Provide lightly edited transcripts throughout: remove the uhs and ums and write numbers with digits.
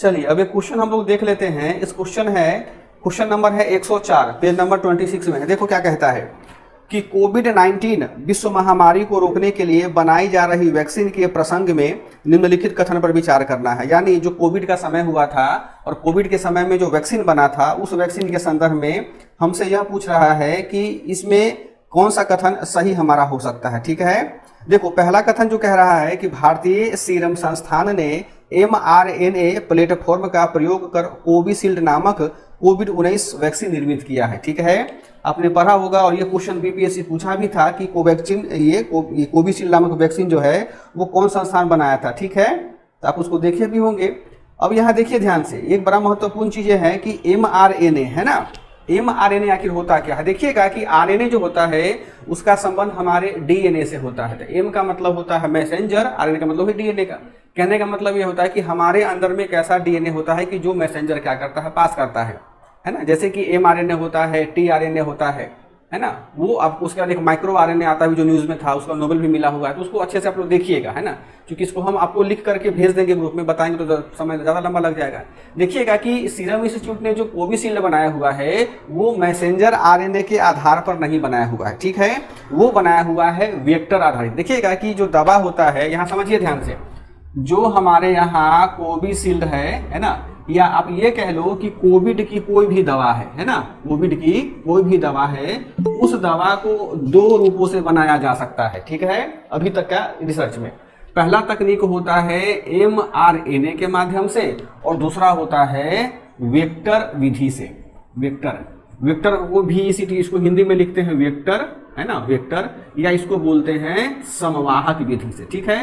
चलिए अब एक क्वेश्चन हम लोग देख लेते हैं। इस क्वेश्चन नंबर है 104, पेज नंबर 26 में है। देखो क्या कहता है कि कोविड-19 विश्व महामारी को रोकने के लिए बनाई जा रही वैक्सीन के प्रसंग में निम्नलिखित कथन पर विचार करना है। यानी जो कोविड का समय हुआ था और कोविड के समय में जो वैक्सीन बना था, उस वैक्सीन के संदर्भ में हमसे यह पूछ रहा है कि इसमें कौन सा कथन सही हमारा हो सकता है। ठीक है, देखो पहला कथन जो कह रहा है कि भारतीय सीरम संस्थान ने mRNA प्लेटफॉर्म का प्रयोग कर कोविशील्ड नामक कोविड-19 वैक्सीन निर्मित किया है। ठीक है, आपने पढ़ा होगा और ये क्वेश्चन बीपीएससी पूछा भी था कि कोवैक्सीन ये कोविशील्ड नामक वैक्सीन जो है वो कौन संस्थान बनाया था। ठीक है, तो आप उसको देखे भी होंगे। अब यहाँ देखिए ध्यान से, एक बड़ा महत्वपूर्ण चीज है कि mRNA है ना, mRNA आखिर होता क्या है। देखिएगा कि RNA जो होता है उसका संबंध हमारे DNA से होता है। तो M का मतलब होता है मैसेंजर, RNA का मतलब है DNA का। कहने का मतलब ये होता है कि हमारे अंदर में एक ऐसा DNA होता है कि जो मैसेंजर क्या करता है, पास करता है ना। जैसे कि mRNA होता है, tRNA होता है ना। वो आपको उसके बाद एक माइक्रो RNA आता है जो न्यूज़ में था, उसका नोबेल भी मिला हुआ है। तो उसको अच्छे से आप लोग देखिएगा, है ना, क्योंकि इसको हम आपको लिख करके भेज देंगे ग्रुप में, बताएंगे तो समय ज़्यादा लंबा लग जाएगा। देखिएगा कि सीरम इंस्टीट्यूट ने जो कोविशील्ड बनाया हुआ है वो मैसेंजर RNA के आधार पर नहीं बनाया हुआ है। ठीक है, वो बनाया हुआ है वेक्टर आधारित। देखिएगा कि जो दवा होता है, यहाँ समझिए ध्यान से, जो हमारे यहाँ कोविशील्ड है ना, या आप ये कह लो कि कोविड की कोई भी दवा है ना, कोविड की कोई भी दवा है, उस दवा को दो रूपों से बनाया जा सकता है। ठीक है, अभी तक का रिसर्च में पहला तकनीक होता है mRNA के माध्यम से और दूसरा होता है वेक्टर विधि से। वेक्टर को भी इसको हिंदी में लिखते हैं वेक्टर, है ना, वेक्टर, या इसको बोलते हैं समवाहक विधि से। ठीक है,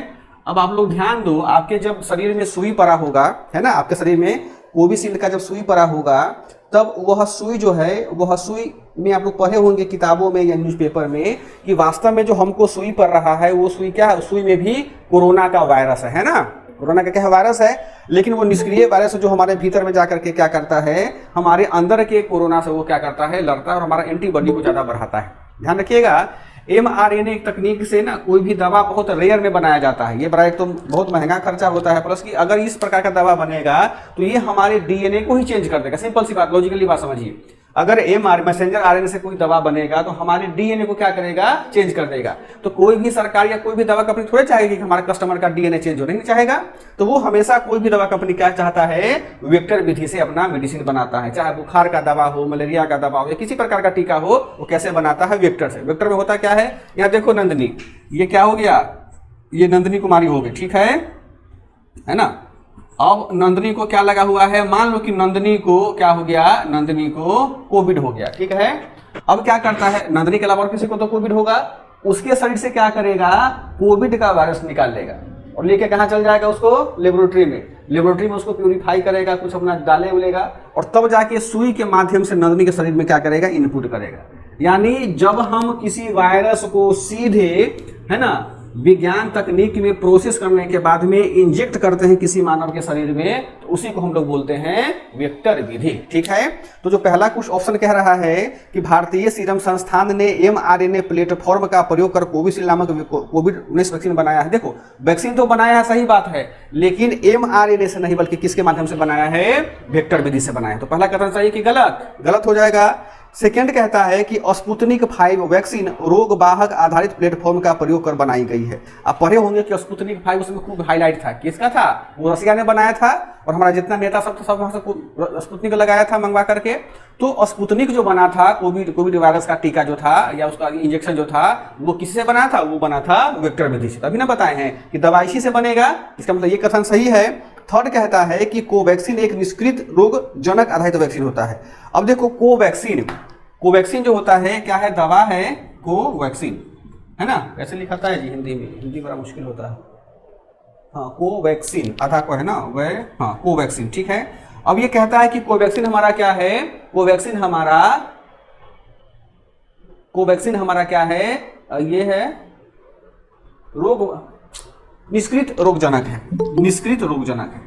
अब आप लोग ध्यान दो, आपके जब शरीर में सुई पड़ा होगा, है ना, आपके शरीर में कोविशील्ड का जब सुई पड़ा होगा, तब वह सुई जो है, वह सुई में आप लोग पढ़े होंगे किताबों में या न्यूज़पेपर में कि वास्तव में जो हमको सुई पड़ रहा है वो सुई क्या है, सुई में भी कोरोना का वायरस है ना। कोरोना का क्या है, वायरस है, लेकिन वो निष्क्रिय वायरस जो हमारे भीतर में जाकर के क्या करता है, हमारे अंदर के कोरोना से वो क्या करता है, लड़ता है और हमारा एंटीबॉडी को ज़्यादा बढ़ाता है। ध्यान रखिएगा, mRNA तकनीक से ना कोई भी दवा बहुत रेयर में बनाया जाता है। ये बड़ा एक तो बहुत महंगा खर्चा होता है, प्लस कि अगर इस प्रकार का दवा बनेगा तो ये हमारे DNA को ही चेंज कर देगा। सिंपल सी बात, लॉजिकली बात समझिए। अगर मैसेंजर RNA से कोई दवा बनेगा तो हमारे DNA को क्या करेगा, चेंज कर देगा। तो कोई भी सरकार या कोई भी दवा कंपनी थोड़े चाहेगी कि हमारे कस्टमर का DNA चेंज हो, नहीं चाहेगा। तो वो हमेशा कोई भी दवा कंपनी क्या चाहता है, वेक्टर विधि से अपना मेडिसिन बनाता है। चाहे बुखार का दवा हो, मलेरिया का दवा हो या किसी प्रकार का टीका हो, वो कैसे बनाता है, वेक्टर से। वेक्टर में होता क्या है, यहाँ देखो नंदिनी, ये क्या हो गया, ये नंदिनी कुमारी हो गई। ठीक है ना। अब नंदिनी को क्या लगा हुआ है, मान लो कि नंदिनी को क्या हो गया, नंदिनी को कोविड हो गया। ठीक है, अब क्या करता है, नंदिनी के अलावा और किसी को तो कोविड होगा, उसके शरीर से क्या करेगा, कोविड का वायरस निकाल लेगा और लेके कहाँ चल जाएगा, उसको लेबोरेटरी में उसको प्यूरिफाई करेगा, कुछ अपना डाले उलेगा और तब जाके सुई के माध्यम से नंदिनी के शरीर में क्या करेगा, इनपुट करेगा। यानी जब हम किसी वायरस को सीधे, है ना, विज्ञान तकनीक में प्रोसेस करने के बाद में इंजेक्ट करते हैं किसी मानव के शरीर में, तो उसी को हम लोग बोलते हैं वेक्टर विधि। ठीक है, तो जो पहला कुछ ऑप्शन कह रहा है कि भारतीय सीरम संस्थान ने mRNA प्लेटफॉर्म का प्रयोग कर कोविशील्ड नामक कोविड-19 वैक्सीन बनाया है। देखो वैक्सीन तो बनाया है, सही बात है, लेकिन mRNA से नहीं बल्कि किसके माध्यम से बनाया है, वेक्टर विधि से बनाया है। तो पहला कथन सही कि गलत, गलत हो जाएगा। सेकेंड कहता है कि स्पुतनिक 5 वैक्सीन रोग वाहक आधारित प्लेटफॉर्म का प्रयोग कर बनाई गई है। आप पढ़े होंगे कि स्पुतनिक 5 उसमें खूब हाईलाइट था, किसका था, वो रसिया ने बनाया था और हमारा जितना नेता सब वहां से स्पुतनिक लगाया था मंगवा करके। तो स्पुतनिक जो बना था, कोविड वायरस का टीका जो था या उसका इंजेक्शन जो था, वो किससे बना था, वो बना था वेक्टर विधि से। तभी ना बताए हैं कि दवा इसी से बनेगा, इसका मतलब ये कथन सही है। थर्ड कहता है कि कोवैक्सीन एक निष्क्रिय रोग जनक आधारित वैक्सीन होता है। अब देखो कोवैक्सीन जो होता है क्या है, दवा है कोवैक्सीन, है ना, कैसे लिखाता है जी हिंदी में, हिंदी बड़ा मुश्किल होता है। हाँ, कोवैक्सीन आधा को है ना, वह हाँ कोवैक्सीन। ठीक है, अब ये कहता है कि कोवैक्सीन हमारा क्या है, कोवैक्सीन हमारा क्या है, ये है निष्क्रिय रोगजनक है, निष्क्रिय रोगजनक है।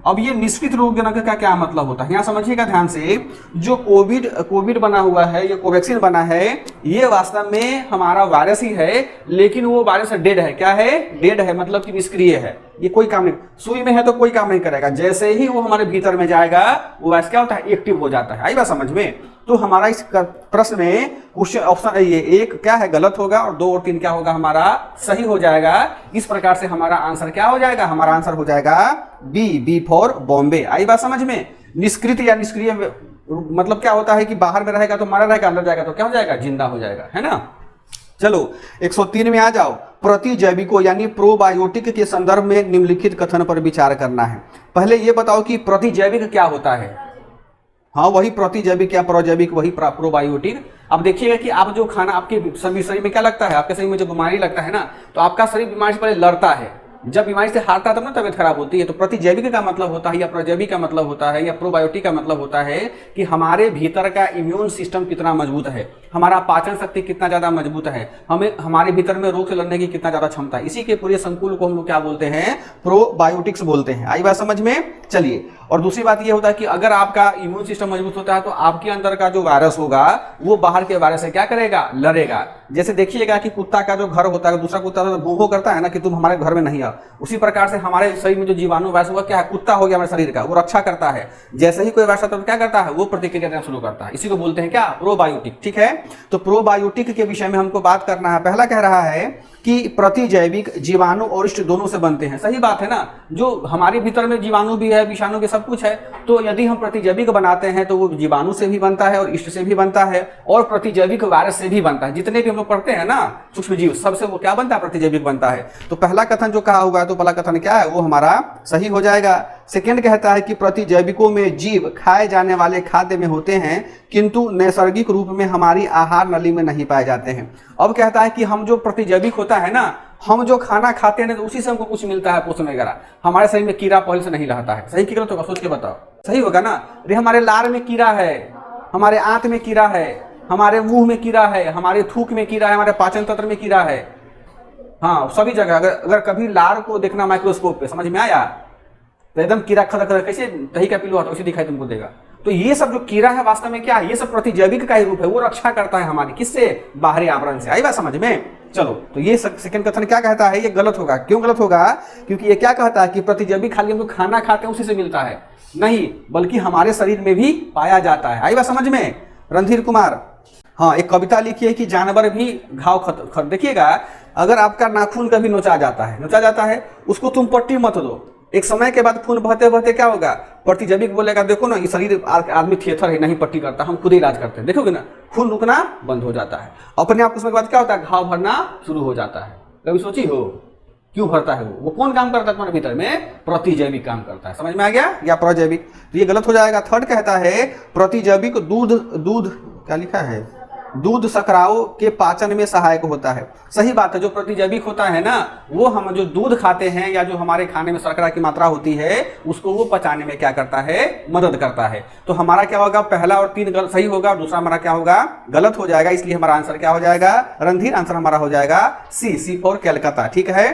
अब ये निष्क्रिय रोगजनक का क्या मतलब होता है, यहाँ समझिएगा ध्यान से। जो कोविड बना हुआ है, ये कोवैक्सीन बना है, ये वास्तव में हमारा वायरस ही है, लेकिन वो वायरस डेड है। क्या है? डेड है, मतलब कि निष्क्रिय है, ये कोई काम नहीं। सुई में है तो कोई काम नहीं करेगा, जैसे ही वो हमारे भीतर में जाएगा वो वायरस क्या होता है? एक्टिव हो जाता है। आई बात समझ में? तो हमारा इस प्रश्न में क्वेश्चन ऑप्शन ये एक क्या है? गलत होगा, और 2 और 3 क्या होगा? हमारा सही हो जाएगा। इस प्रकार से हमारा आंसर क्या हो जाएगा? हमारा आंसर हो जाएगा बी फॉर बॉम्बे। आई बात समझ में? निष्क्रिय या निष्क्रिय मतलब क्या होता है कि बाहर में रहेगा तो मारा रहेगा, अंदर जाएगा तो क्या हो जाएगा? जिंदा हो जाएगा, है ना। चलो 103 में आ जाओ। प्रतिजैविकों यानी प्रोबायोटिक के संदर्भ में निम्नलिखित कथन पर विचार करना है। पहले ये बताओ कि प्रतिजैविक क्या होता है? हाँ, वही प्रतिजैविक या प्रोजैविक, वही प्रोबायोटिक। अब देखिएगा कि आप जो खाना, आपके सभी शरीर में क्या लगता है? आपके शरीर में जो बीमारी लगता है ना, तो आपका शरीर बीमारी से पहले लड़ता है। जब बीमारी से हारता है तब ना तबियत खराब होती है। तो प्रतिजैविक का मतलब होता है, या प्रोजैविक का मतलब होता है, या प्रोबायोटिक का मतलब होता है कि हमारे भीतर का इम्यून सिस्टम कितना मजबूत है, हमारा पाचन शक्ति कितना ज्यादा मजबूत है, हमें हमारे भीतर में रोग से लड़ने की कितना ज्यादा क्षमता है। इसी के पूरे संकुल को हम लोग क्या बोलते हैं? प्रोबायोटिक्स बोलते हैं। आई बात समझ में? चलिए, और दूसरी बात ये होता है कि अगर आपका इम्यून सिस्टम मजबूत होता है तो आपके अंदर का जो वायरस होगा वो बाहर के वायरस से क्या करेगा? लड़ेगा। जैसे देखिएगा कि कुत्ता का जो घर होता है, दूसरा कुत्ता तो भौं करता है ना कि तुम हमारे घर में नहीं आओ, उसी प्रकार से हमारे शरीर में जो जीवाणु वायरस होगा, क्या है? कुत्ता हो गया हमारे शरीर का, वो रक्षा करता है। जैसे ही कोई वायरस आता है तो क्या करता है? वो प्रतिक्रिया देना शुरू करता है। इसी को बोलते हैं क्या? प्रोबायोटिक। ठीक है, तो प्रोबायोटिक के विषय में हमको बात करना है। पहला कह रहा है कि प्रतिजैविक जीवाणु और इष्ट दोनों से बनते हैं। सही बात है ना। जो हमारे भीतर में जीवाणु भी है, विषाणु भी, सब कुछ है, तो यदि हम प्रतिजैविक बनाते हैं तो वो जीवाणु से भी बनता है और इष्ट से भी बनता है और प्रतिजैविक वायरस से भी बनता है। जितने भी हम लोग पढ़ते हैं ना सूक्ष्म जीव, सबसे वो क्या बनता है? प्रतिजैविक बनता है। तो पहला कथन जो कहा हुआ है, तो पहला कथन क्या है? वो हमारा सही हो जाएगा। सेकेंड कहता है कि प्रतिजैविकों में जीव खाए जाने वाले खाद्य में होते हैं, किंतु नैसर्गिक रूप में हमारी आहार नली में नहीं पाए जाते हैं। अब कहता है कि हम जो प्रतिजैविक होता है ना, हम जो खाना खाते हैं तो उसी से हमको कुछ मिलता है, पोषण वगैरह। हमारे शरीर में कीड़ा पहले से नहीं रहता है। सही कीड़ा तो सोच के बताओ, सही होगा ना। अरे हमारे लार में कीड़ा है, हमारे आंत में कीड़ा है, हमारे मुंह में कीड़ा है, हमारे थूक में कीड़ा है, हमारे पाचन तंत्र में कीड़ा है। हाँ, सभी जगह। अगर कभी लार को देखना माइक्रोस्कोप पे, समझ में आया? तो एकदम कीड़ा खड़ा खड़ा, कैसे दही का पिलुआ वैसे दिखाई तुमको देगा। तो ये सब जो कीड़ा है वास्तव में क्या है? ये सब प्रतिजैविक का ही रूप है। वो रक्षा करता है हमारी, किससे? बाहरी आवरण से। आई बात समझ में? चलो, तो ये सेकंड कथन क्या कहता है? ये गलत होगा। क्यों गलत होगा? क्योंकि ये क्या कहता है कि प्रतिजैविक खाली हम लोग खाना खाते हैं उसी से मिलता है, नहीं, बल्कि हमारे शरीर में भी पाया जाता है। आई बात समझ में? रणधीर कुमार, हाँ, एक कविता लिखी है कि जानवर भी घाव देखिएगा, अगर आपका नाखून कभी नोचा जाता है, उसको तुम पट्टी मत दो। एक समय के बाद खून बहते बहते क्या होगा? प्रतिजैविक बोलेगा देखो ना, ये शरीर आदमी थिएटर है, नहीं पट्टी करता, हम खुद ही इलाज करते हैं। देखोगे ना, खून रुकना बंद हो जाता है अपने आप। उसके बाद क्या होता है? घाव भरना शुरू हो जाता है। कभी सोची हो क्यों भरता है? वो कौन काम करता है तुम्हारे भीतर में? प्रतिजैविक काम करता है। समझ में आ गया? या प्रोजैविक? तो ये गलत हो जाएगा। थर्ड कहता है प्रतिजैविक दूध क्या लिखा है? दूध शर्कराओं के पाचन में सहायक होता है। सही बात है। जो प्रतिजैविक होता है ना, वो हम जो दूध खाते हैं या जो हमारे खाने में शर्करा की मात्रा होती है, उसको वो पचाने में क्या करता है? मदद करता है। तो हमारा क्या होगा? पहला और 3 सही होगा, और दूसरा हमारा क्या होगा? गलत हो जाएगा। इसलिए हमारा आंसर क्या हो जाएगा? रणधीर, आंसर हमारा हो जाएगा सी फॉर कैलकाता। ठीक है,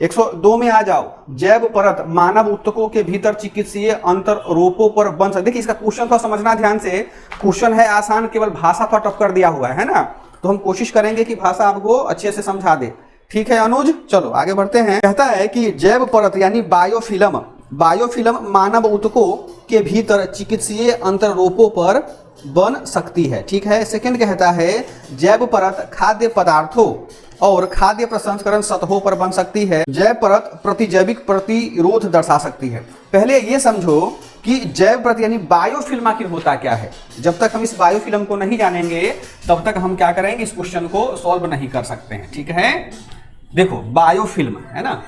102 में आ जाओ। जैव परत मानव ऊतकों के भीतर चिकित्सीय अंतर रोपों पर बन सकती। देखिए, इसका क्वेश्चन तो समझना ध्यान से। क्वेश्चन है आसान, केवल भाषा पर टफ कर दिया हुआ है ना, तो हम कोशिश करेंगे कि भाषा आपको अच्छे से समझा दे। ठीक है अनुज, चलो आगे बढ़ते हैं। कहता है कि जैव परत यानी बायोफिल्म मानव ऊतकों के भीतर चिकित्सीय अंतर रोपों पर बन सकती है। ठीक है। सेकंड कहता है जैव परत खाद्य पदार्थों और खाद्य प्रसंस्करण सतहों पर बन सकती है। जैव परत प्रतिजैविक प्रतिरोध दर्शा सकती है। पहले ये समझो कि जैव परत यानी बायोफिल्म आखिर होता क्या है। जब तक हम इस बायोफिल्म को नहीं जानेंगे तब तक हम क्या करेंगे, इस क्वेश्चन को सॉल्व नहीं कर सकते हैं। ठीक है, देखो बायोफिल्म है ना,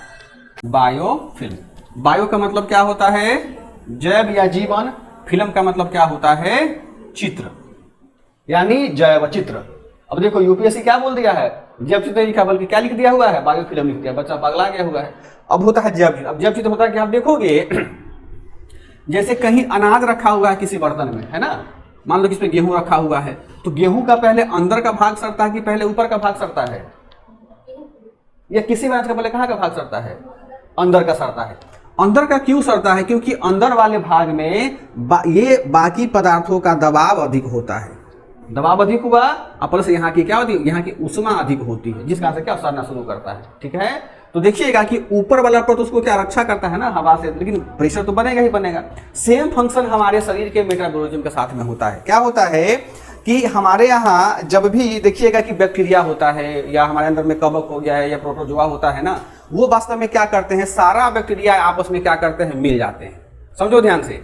बायोफिल्म, बायो का मतलब क्या होता है? जैव या जीवन। फिल्म का मतलब क्या होता है? चित्र, यानी जैव चित्र। अब देखो यूपीएससी क्या बोल दिया है, जैव चित्र लिखा, बल्कि क्या लिख दिया हुआ है? बायोफिल्म लिख दिया। बच्चा पगला गया हुआ है। अब होता है जैव चित्र। अब जैव चित्र होता है कि आप देखोगे जैसे कहीं अनाज रखा हुआ है किसी बर्तन में, है ना, मान लो कि इसमें गेहूं रखा हुआ है, तो गेहूं का पहले अंदर का भाग सड़ता है कि पहले ऊपर का भाग सड़ता है? या किसी अनाज का पहले कहाँ का भाग सड़ता है? अंदर का सड़ता है। अंदर का क्यों सड़ता है? क्योंकि अंदर वाले भाग में ये बाकी पदार्थों का दबाव अधिक होता है। दबाव अधिक हुआ और प्लस यहाँ की क्या होती है, यहाँ की ऊष्मा अधिक होती है, जिस कारण से क्या सड़ना शुरू करता है। ठीक है, तो देखिएगा कि ऊपर वाला परत उसको क्या रक्षा करता है ना हवा से, लेकिन प्रेशर तो बनेगा ही बनेगा। सेम फंक्शन हमारे शरीर के मेटाबॉलिज्म के साथ में होता है। क्या होता है कि हमारे यहाँ जब भी देखिएगा कि बैक्टीरिया होता है या हमारे अंदर में कवक हो गया है या प्रोटोजोआ होता है ना, वो वास्तव में क्या करते हैं, सारा बैक्टीरिया आपस में क्या करते हैं, मिल जाते हैं। समझो ध्यान से,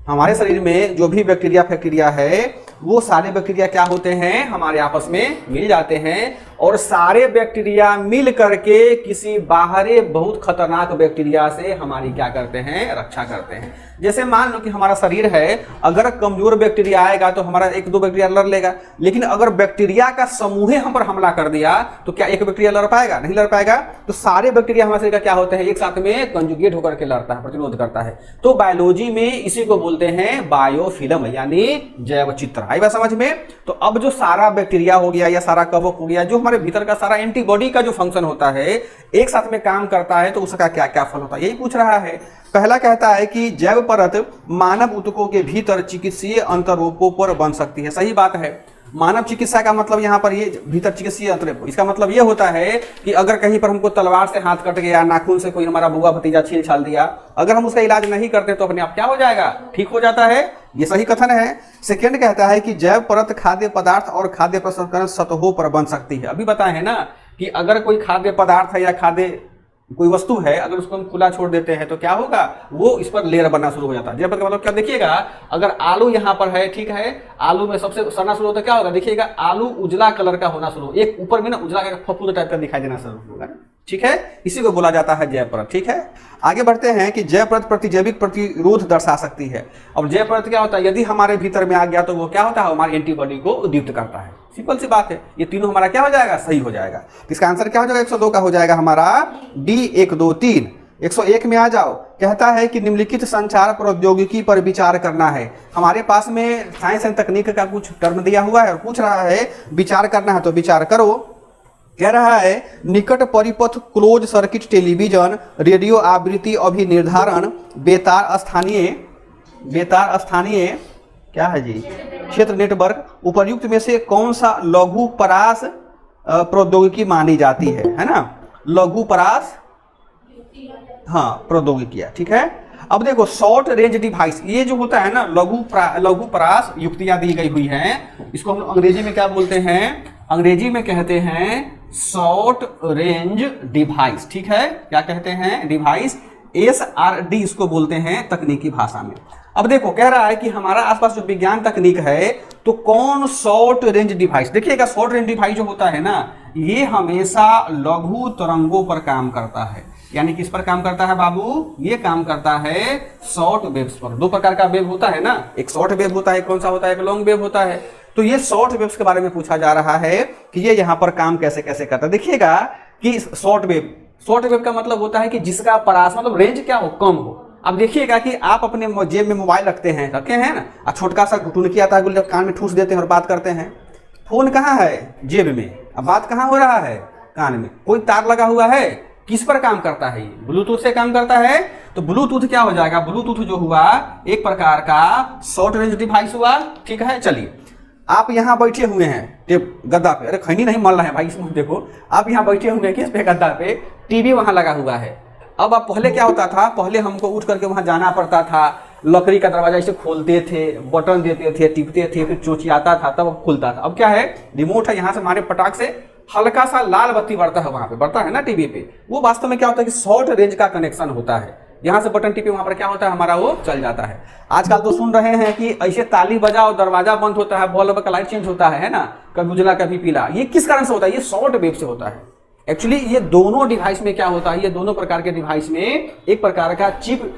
हमारे शरीर में जो भी बैक्टीरिया फैक्टीरिया है वो सारे बैक्टीरिया क्या होते हैं, हमारे आपस में मिल जाते हैं और सारे बैक्टीरिया मिल करके किसी बाहरी बहुत खतरनाक बैक्टीरिया से हमारी क्या करते हैं, रक्षा करते हैं। जैसे मान लो कि हमारा शरीर है, अगर कमजोर बैक्टीरिया आएगा तो हमारा एक दो बैक्टीरिया लड़ लेगा, लेकिन अगर बैक्टीरिया का समूह हम पर हमला कर दिया तो क्या एक बैक्टीरिया लड़ पाएगा? नहीं लड़ पाएगा। तो सारे बैक्टीरिया हमारे शरीर का क्या होते हैं, एक साथ में कंजुगेट होकर के लड़ता है, प्रतिरोध करता है। तो बायोलॉजी में इसी को बोलते हैं बायोफिल्म, यानी जैव चित्र। आई बात समझ में? तो अब जो सारा बैक्टीरिया हो गया या सारा कवक हो गया, जो हमारे भीतर का सारा एंटीबॉडी का जो फंक्शन होता है एक साथ में काम करता है, तो उसका क्या क्या फल होता है, यही पूछ रहा है। पहला कहता है कि जैव परत मानव ऊतकों के भीतर चिकित्सीय अंतरोपों पर बन सकती है। सही बात है। मानव चिकित्सा का मतलब यहाँ पर ये भीतर चिकित्सीय अंतरोप, इसका मतलब ये होता है कि अगर कहीं पर हमको तलवार से हाथ कट गया, नाखून से कोई हमारा बुआ भतीजा छील छाल दिया, अगर हम उसका इलाज नहीं करते तो अपने आप क्या हो जाएगा, ठीक हो जाता है। ये सही कथन है। सेकेंड कहता है कि जैव परत खाद्य पदार्थ और खाद्य प्रसंस्करण सतहों पर बन सकती है। अभी बताए है ना कि अगर कोई खाद्य पदार्थ है या खाद्य कोई वस्तु है, अगर उसको हम खुला छोड़ देते हैं तो क्या होगा, वो इस पर लेयर बनना शुरू हो जाता है। जैव परत का मतलब क्या, देखिएगा अगर आलू यहाँ पर है, ठीक है, आलू में सबसे सड़ना शुरू होता है, क्या होगा, देखिएगा आलू उजला कलर का होना शुरू, एक ऊपर में ना उजला का फफूंद टाइप का दिखाई देना शुरू होगा। ठीक है, इसी को बोला जाता है जैव परत। ठीक है, आगे बढ़ते हैं कि जैव परत प्रतिजैविक प्रतिरोध दर्शा सकती है। अब जैव परत क्या होता है, यदि हमारे भीतर में आ गया तो वो क्या होता है, हमारी एंटीबॉडी को उद्दीप्त करता है। सिंपल सी बात है, ये तीनों हमारा क्या हो जाएगा, सही हो जाएगा। इसका आंसर क्या हो जाएगा, 102 का हो जाएगा हमारा डी 1 2 3। 101 में आ जाओ। कहता है कि निम्नलिखित संचार प्रौद्योगिकी पर विचार करना है। हमारे पास में साइंस एंड तकनीक का कुछ टर्म दिया हुआ है और पूछ रहा है विचार करना है, तो विचार करो। कह रहा है निकट परिपथ क्लोज सर्किट टेलीविजन रेडियो आवृत्ति अभिनिर्धारण बेतार स्थानीय क्या है जी, क्षेत्र नेटवर्क उपर्युक्त में से कौन सा लघु परास प्रौद्योगिकी मानी जाती है ना, लघु परास हाँ प्रौद्योगिकी। ठीक है, अब देखो शॉर्ट रेंज डिवाइस, ये जो होता है ना लघु परास युक्तियां दी गई हुई हैं, इसको हम अंग्रेजी में क्या बोलते हैं, अंग्रेजी में कहते हैं शॉर्ट रेंज डिवाइस। ठीक है, क्या कहते हैं, डिवाइस, SRD इसको बोलते हैं तकनीकी भाषा में। अब देखो कह रहा है कि हमारा आसपास जो विज्ञान तकनीक है तो कौन शॉर्ट रेंज डिवाइस, देखिएगा शॉर्ट रेंज डिवाइस जो होता है ना, ये हमेशा लघु तरंगों पर काम करता है। यानी किस पर काम करता है बाबू, ये काम करता है शॉर्ट वेव्स पर। दो प्रकार का वेव होता है ना, एक शॉर्ट वेव होता है, कौन सा होता है, एक लॉन्ग वेव होता है। तो ये शॉर्ट वेव्स के बारे में पूछा जा रहा है कि ये यहाँ पर काम कैसे कैसे करता है। देखिएगा कि शॉर्ट वेव का मतलब होता है कि जिसका परास मतलब रेंज क्या हो, कम हो। अब देखिएगा कि आप अपने जेब में मोबाइल रखे हैं ना, और छोटका सा टुनकी आता है, जब कान में ठूस देते हैं और बात करते हैं। फोन कहाँ है, जेब में, अब बात कहाँ हो रहा है, कान में। कोई तार लगा हुआ है, किस पर काम करता है, ये ब्लूटूथ से काम करता है। तो ब्लूटूथ क्या हो जाएगा, ब्लूटूथ जो हुआ एक प्रकार का शॉर्ट रेंज डिवाइस हुआ। ठीक है, चलिए आप यहाँ बैठे हुए हैं गद्दा पे, अरे खैनी नहीं मल रहा है भाई, इसमें देखो आप यहाँ बैठे हुए हैं किस पे, गद्दा पे, टीवी वहां लगा हुआ है। अब पहले क्या होता था, पहले हमको उठ करके वहां जाना पड़ता था, लकड़ी का दरवाजा इसे खोलते थे, बटन देते थे, टिपते थे, फिर चोचियाता था तब खुलता था। अब क्या है, रिमोट है, यहाँ से हमारे पटाख से हल्का सा लाल बत्ती बढ़ता है, वहां पे बढ़ता है ना टीवी पे, वो वास्तव में क्या होता है कि शॉर्ट रेंज का कनेक्शन होता है। यहाँ से बटन टिपे वहां पर क्या होता है, हमारा वो चल जाता है। आजकल तो सुन रहे हैं कि ऐसे ताली बजाओ, दरवाजा बंद होता है, बल्ब का लाइट चेंज होता है ना, कभी उजला कभी पीला। ये किस कारण से होता है, ये शॉर्ट वेव से होता है। एक्चुअली ये दोनों डिवाइस में क्या होता है, ये दोनों प्रकार के डिवाइस में एक प्रकार का चिप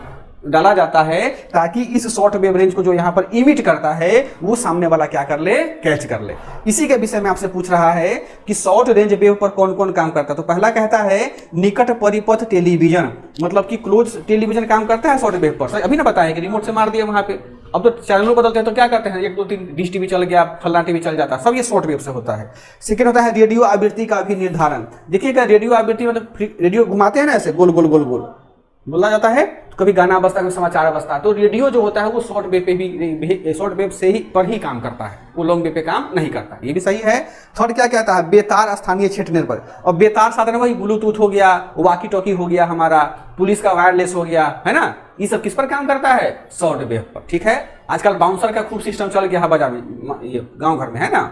डाला जाता है ताकि इस शॉर्ट वेव रेंज को जो यहाँ पर इमिट करता है वो सामने वाला क्या कर ले, कैच कर ले। इसी के विषय में आपसे पूछ रहा है कि शॉर्ट रेंज वेव पर कौन कौन काम करता है। तो पहला कहता है निकट परिपथ टेलीविजन, मतलब कि क्लोज टेलीविजन काम करता है शॉर्ट वेव पर। अभी ना बताया कि रिमोट से मार दिया वहां पे, अब तो चैनल बदलते हैं तो क्या करते हैं, 1 2 3 डिश टीवी चल गया, फल्ला टीवी चल जाता है, सब ये शॉर्ट वेव से होता है। सेकेंड होता है रेडियो आवृत्ति का भी निर्धारण। देखिएगा रेडियो आवृत्ति मतलब रेडियो घुमाते हैं ना ऐसे गोल गोल गोल गोल बोला जाता है, तो कभी गाना बजता है, कभी समाचार बजता है। तो रेडियो जो होता है वो शॉर्ट वेव पे भी, शॉर्ट वेव से ही पर ही काम करता है, वो लॉन्ग वेव पे काम नहीं करता। ये भी सही है। थर्ड क्या कहता है, बेतार स्थानीय क्षेत्र निर्भर। और बेतार साधन वही ब्लूटूथ हो गया, वॉकी टॉकी हो गया, हमारा पुलिस का वायरलेस हो गया, है ना, ये सब किस पर काम करता है, शॉर्ट वेव पर। ठीक है, आजकल बाउंसर का खूब सिस्टम चल गया है बाजार में, ये गाँव घर में, है ना,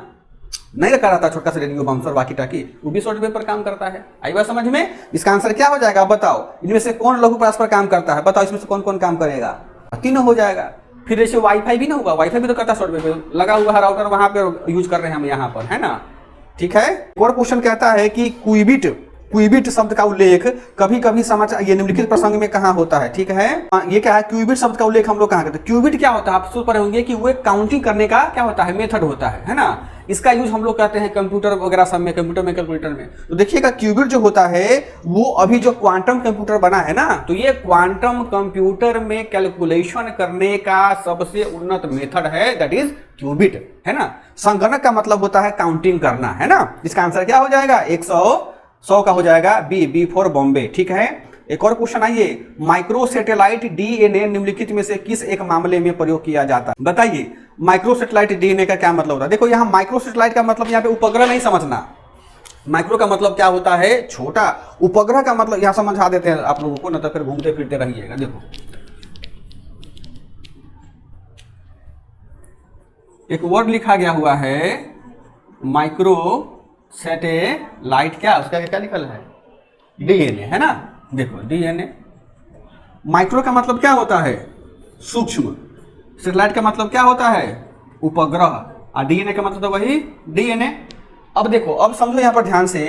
नहीं रखा रहता छोटा सा रेडियो बाउंसर वाकी टाकी, वो भी शॉर्ट वेव पर काम करता है। आई बात समझ में? इसका आंसर क्या हो जाएगा बताओ, इनमें से कौन लघु प्रयास पर काम करता है, बताओ इसमें से कौन कौन काम करेगा, तीनों हो जाएगा। फिर जैसे वाईफाई भी ना होगा, वाईफाई भी तो करता शॉर्ट वेव पे, लगा हुआ है राउटर, वहां पे यूज कर रहे हैं हम यहाँ पर, है ना। ठीक है, और क्वेश्चन कहता है कि क्यूबिट शब्द का उल्लेख कभी कभी समाचार ये निम्नलिखित प्रसंग में कहाँ होता है। ठीक है, ये क्या है, क्यूबिट शब्द का उल्लेख हम लोग कहाँ करते हैं। क्यूबिट क्या होता है, आप सोच पा रहे होंगे कि वो एक काउंटिंग करने का क्या होता है, मेथड होता है ना। इसका यूज हम लोग करते हैं कंप्यूटर वगैरह सब में, कंप्यूटर में, कैलकुलेटर में। तो देखिएगा क्यूबिट जो होता है वो अभी जो क्वांटम कंप्यूटर बना है ना, तो ये क्वांटम कंप्यूटर में कैलकुलेशन करने का सबसे उन्नत मेथड है, दैट इज क्यूबिट, है ना। संगणक का मतलब होता है काउंटिंग करना, है ना। इसका आंसर क्या हो जाएगा, 100 का हो जाएगा बी फॉर बॉम्बे। ठीक है, एक और क्वेश्चन आइए, माइक्रो सैटेलाइट डीएनए निम्नलिखित में से किस एक मामले में प्रयोग किया जाता है, बताइए। माइक्रो सैटेलाइट डीएनए का क्या मतलब होता है। देखो यहाँ माइक्रो सैटेलाइट का मतलब यहाँ पे उपग्रह नहीं समझना, माइक्रो का मतलब क्या होता है, छोटा। उपग्रह का मतलब यहाँ समझा देते हैं आप लोगों को, न तो फिर घूमते फिरते रहिएगा। देखो एक वर्ड लिखा गया हुआ है माइक्रो सैटेलाइट, क्या उसका क्या लिखल है, डीएनए, है ना। देखो डीएनए, माइक्रो का मतलब क्या होता है, सूक्ष्म। सैटेलाइट का मतलब क्या होता है, उपग्रह। और डीएनए का मतलब तो वही डीएनए। अब देखो, अब समझो यहाँ पर ध्यान से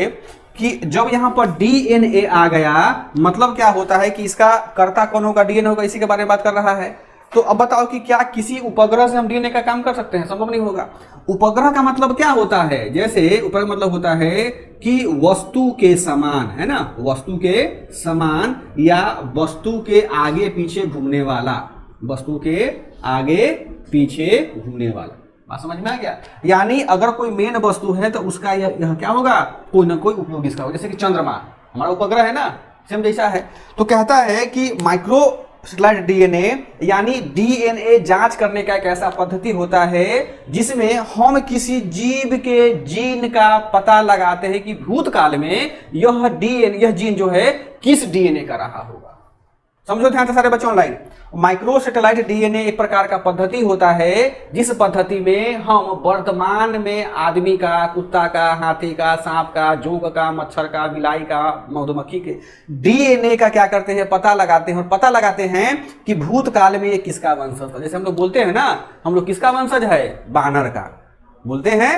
कि जब यहाँ पर डीएनए आ गया, मतलब क्या होता है कि इसका कर्ता कौन होगा, डीएनए होगा, इसी के बारे में बात कर रहा है। तो अब बताओ कि क्या किसी उपग्रह से हम डीएनए का काम कर सकते हैं, संभव नहीं होगा। उपग्रह का मतलब क्या होता है, जैसे उपग्रह मतलब होता है कि वस्तु के समान, है ना, वस्तु के समान या वस्तु के आगे पीछे घूमने वाला, वस्तु के आगे पीछे घूमने वाला। बात समझ में आ गया। यानी अगर कोई मेन वस्तु है तो उसका यह क्या होगा, कोई ना कोई उपयोग इसका होगा। जैसे कि चंद्रमा हमारा उपग्रह है ना, सेम जैसा है। तो कहता है कि माइक्रो सैटेलाइट डीएनए यानी डीएनए जांच करने का एक ऐसा पद्धति होता है जिसमें हम किसी जीव के जीन का पता लगाते हैं कि भूतकाल में यह जीन जो है किस डीएनए का रहा होगा। समझो ध्यान से सारे बच्चों ऑनलाइन। माइक्रो सैटेलाइट डीएनए एक प्रकार का पद्धति होता है जिस पद्धति में हम वर्तमान में आदमी का, कुत्ता का, हाथी का, सांप का, जोंक का, मच्छर का, बिलाई का, मधुमक्खी के डीएनए का क्या करते हैं, पता लगाते हैं। और पता लगाते हैं कि भूतकाल में ये किसका वंशज था। जैसे हम लोग बोलते हैं ना, हम लोग किसका वंशज है, बानर का बोलते हैं,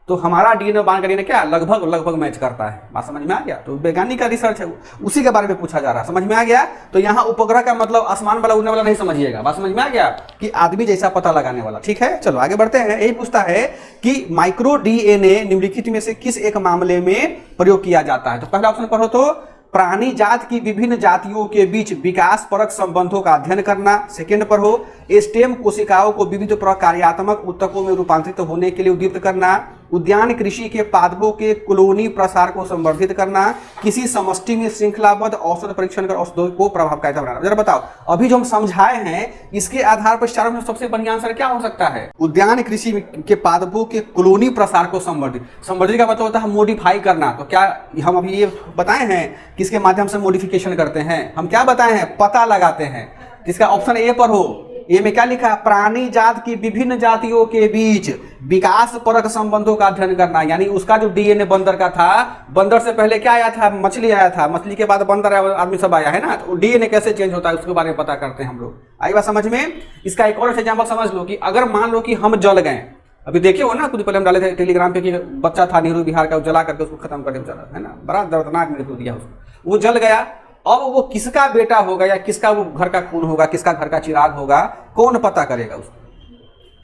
तो हमारा डीएनए बानर का डीएनए क्या लगभग मैच करता है। बात समझ में आ गया। तो वैज्ञानिक का रिसर्च है, उसी के बारे में पूछा जा रहा है। समझ में आ गया। तो यहाँ उपग्रह का मतलब आसमान वाला, उड़ने वाला नहीं समझिएगा। बात समझ में आ गया कि आदमी जैसा पता लगाने वाला। ठीक है, चलो आगे बढ़ते हैं। यही पूछता है कि माइक्रो डीएनए निम्नलिखित में से किस एक मामले में प्रयोग किया जाता है। तो पहला ऑप्शन पढ़ो तो प्राणी जात की विभिन्न जातियों के बीच विकास परक संबंधों का अध्ययन करना। सेकेंड पर हो स्टेम कोशिकाओं को विविध प्रकार्यात्मक ऊतकों में रूपांतरित होने के लिए उद्दीप्त करना। उद्यान कृषि के पादपों के कॉलोनी प्रसार को संवर्धित करना। किसी समष्टि में श्रृंखलाबद्ध औषध परीक्षण कर औषधों को प्रभावकारिता बढ़ाना। जरा बताओ, अभी जो हम समझाए हैं इसके आधार पर चारों में सबसे बढ़िया आंसर क्या हो सकता है, उद्यान कृषि के पादपों के कॉलोनी प्रसार को संवर्धित का मतलब होता है मॉडिफाई करना। तो क्या हम अभी ये बताए हैं किसके माध्यम से मॉडिफिकेशन करते हैं, हम क्या बताए हैं, पता लगाते हैं। इसका ऑप्शन ए पर हो, ए में क्या लिखा है, प्राणी जात की विभिन्न जातियों के बीच विकास परक संबंधों का अध्ययन करना। यानी उसका जो डीएनए बंदर का था, बंदर से पहले क्या आया था, मछली आया था, मछली के बाद बंदर आया, आदमी सब आया है ना। तो डीएनए कैसे चेंज होता है उसके बारे में पता करते हैं हम लोग। आई बात समझ में। इसका एक और एग्जाम्पल समझ लो कि अगर मान लो कि हम जल गए, अभी देखिए हो ना, कुछ पहले हम डाले थे टेलीग्राम पे कि बच्चा था नेहरू बिहार का, जला करके उसको खत्म करके चला, है ना, बड़ा दर्दनाक मृत्यु दिया उसको, वो जल गया। अब वो किसका बेटा होगा या किसका वो घर का खून होगा, किसका घर का चिराग होगा, कौन पता करेगा उसको,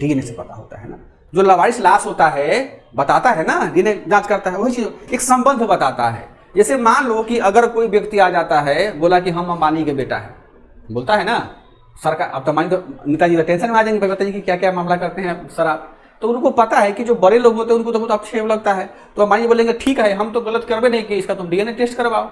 डीएनए से पता होता है ना। जो लावारिस लाश होता है बताता है ना, डीएनए जांच करता है, वही चीज एक संबंध बताता है। जैसे मान लो कि अगर कोई व्यक्ति आ जाता है, बोला कि हम अंबानी के बेटा है, बोलता है ना सरकार, अब तो नेताजी टेंशन में आ जाएंगे, बताइए कि क्या क्या मामला करते हैं सर आप। तो उनको पता है कि जो बड़े लोग होते हैं उनको तो बहुत आक्षेप लगता है। तो अंबानी बोलेंगे ठीक है, हम तो गलत करवे नहीं कि इसका तुम डीएनए टेस्ट करवाओ।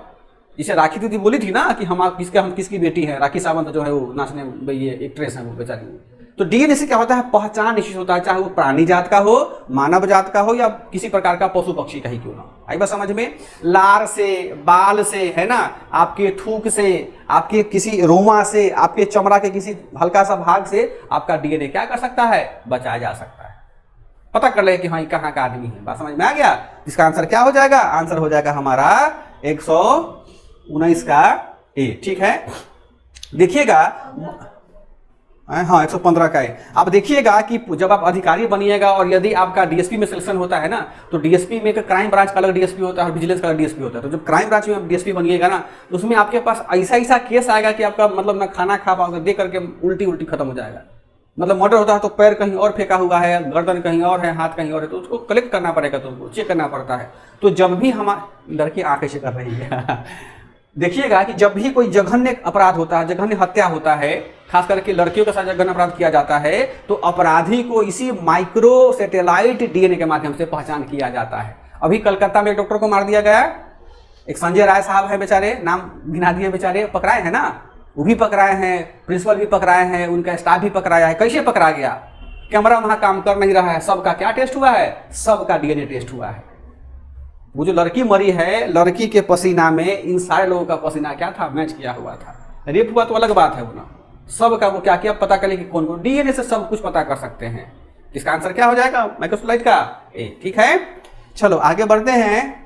इसे राखी दीदी बोली थी ना कि हम किसकी बेटी है, राखी सावंत जो है वो नाचने में ये एक्ट्रेस है वो बेचारी। तो डीएनए से क्या होता है, पहचान निश्चित होता है, चाहे वो प्राणी जात का हो, मानव जात का हो, या किसी प्रकार का पशु पक्षी का ही क्यों ना। आई बात समझ में। लार से, बाल से, है ना, आपके थूक से, आपके किसी रोमा से, आपके चमड़ा के किसी हल्का सा भाग से आपका डीएनए क्या कर सकता है, बचाया जा सकता है। पता कर ले कि हाँ कहाँ का आदमी है। बात समझ में आ गया। इसका आंसर क्या हो जाएगा, आंसर हो जाएगा हमारा 119 का ए। ठीक है, देखिएगा, हाँ 115 का है। अब देखिएगा कि जब आप अधिकारी बनिएगा और यदि आपका डीएसपी में सिलेक्शन होता है ना, तो डीएसपी में क्राइम ब्रांच का अलग डीएसपी होता है और विजिलेंस का अलग डीएसपी होता है। तो जब क्राइम ब्रांच में आप डीएसपी बनिएगा ना, तो उसमें आपके पास ऐसा केस आएगा कि आपका मतलब ना खाना खा पाओगे, देख करके उल्टी खत्म हो जाएगा। मतलब मर्डर होता है तो पैर कहीं और फेंका हुआ है, गर्दन कहीं और है, हाथ कहीं और है, तो उसको कलेक्ट करना पड़ेगा, तुमको चेक करना पड़ता है। तो जब भी हमारे लड़की आंखें से कर रही है देखिएगा कि जब भी कोई जघन्य अपराध होता है, जघन्य हत्या होता है, खास करके लड़कियों के साथ जघन्य अपराध किया जाता है, तो अपराधी को इसी माइक्रो सैटेलाइट डीएनए के माध्यम से पहचान किया जाता है। अभी कलकत्ता में एक डॉक्टर को मार दिया गया, एक संजय राय साहब है बेचारे, नाम गिना दिए बेचारे, पकड़ाए हैं ना, वो भी पकड़ाए हैं, प्रिंसिपल भी पकड़ाए हैं, उनका स्टाफ भी पकड़ाया है। कैसे पकड़ा गया, कैमरा वहां काम कर नहीं रहा है, सबका क्या टेस्ट हुआ है, सबका डीएनए टेस्ट हुआ है। वो जो लड़की मरी है, लड़की के पसीना में इन सारे लोगों का पसीना क्या था, मैच किया हुआ था। रेप हुआ तो अलग बात है, वो ना सबका वो क्या किया पता कर ले कि कौन कौन, डीएनए से सब कुछ पता कर सकते हैं। इसका आंसर क्या हो जाएगा, माइक्रोसैटेलाइट का ए। ठीक है, चलो आगे बढ़ते हैं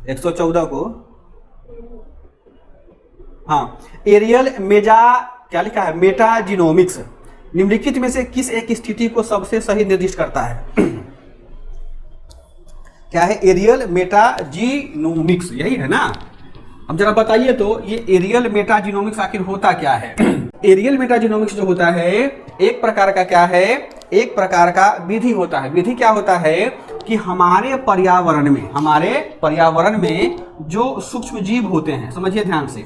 114 को। हाँ, एरियल क्या लिखा है, मेटाजीनोमिक्स निम्नलिखित में से किस एक स्थिति को सबसे सही निर्दिष्ट करता है। क्या है, एरियल मेटाजीनोमिक्स, यही है ना। अब जरा बताइए तो ये एरियल मेटाजीनोमिक्स आखिर होता क्या है। एरियल मेटाजीनोमिक्स जो होता है एक प्रकार का क्या है, एक प्रकार का विधि होता है। विधि क्या होता है कि हमारे पर्यावरण में जो सूक्ष्म जीव होते हैं, समझिए ध्यान से,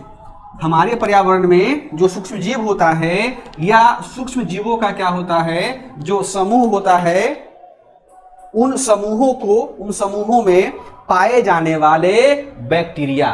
हमारे पर्यावरण में जो सूक्ष्म जीव होता है या सूक्ष्म जीवों का क्या होता है, जो समूह होता है, उन समूहों में पाए जाने वाले बैक्टीरिया,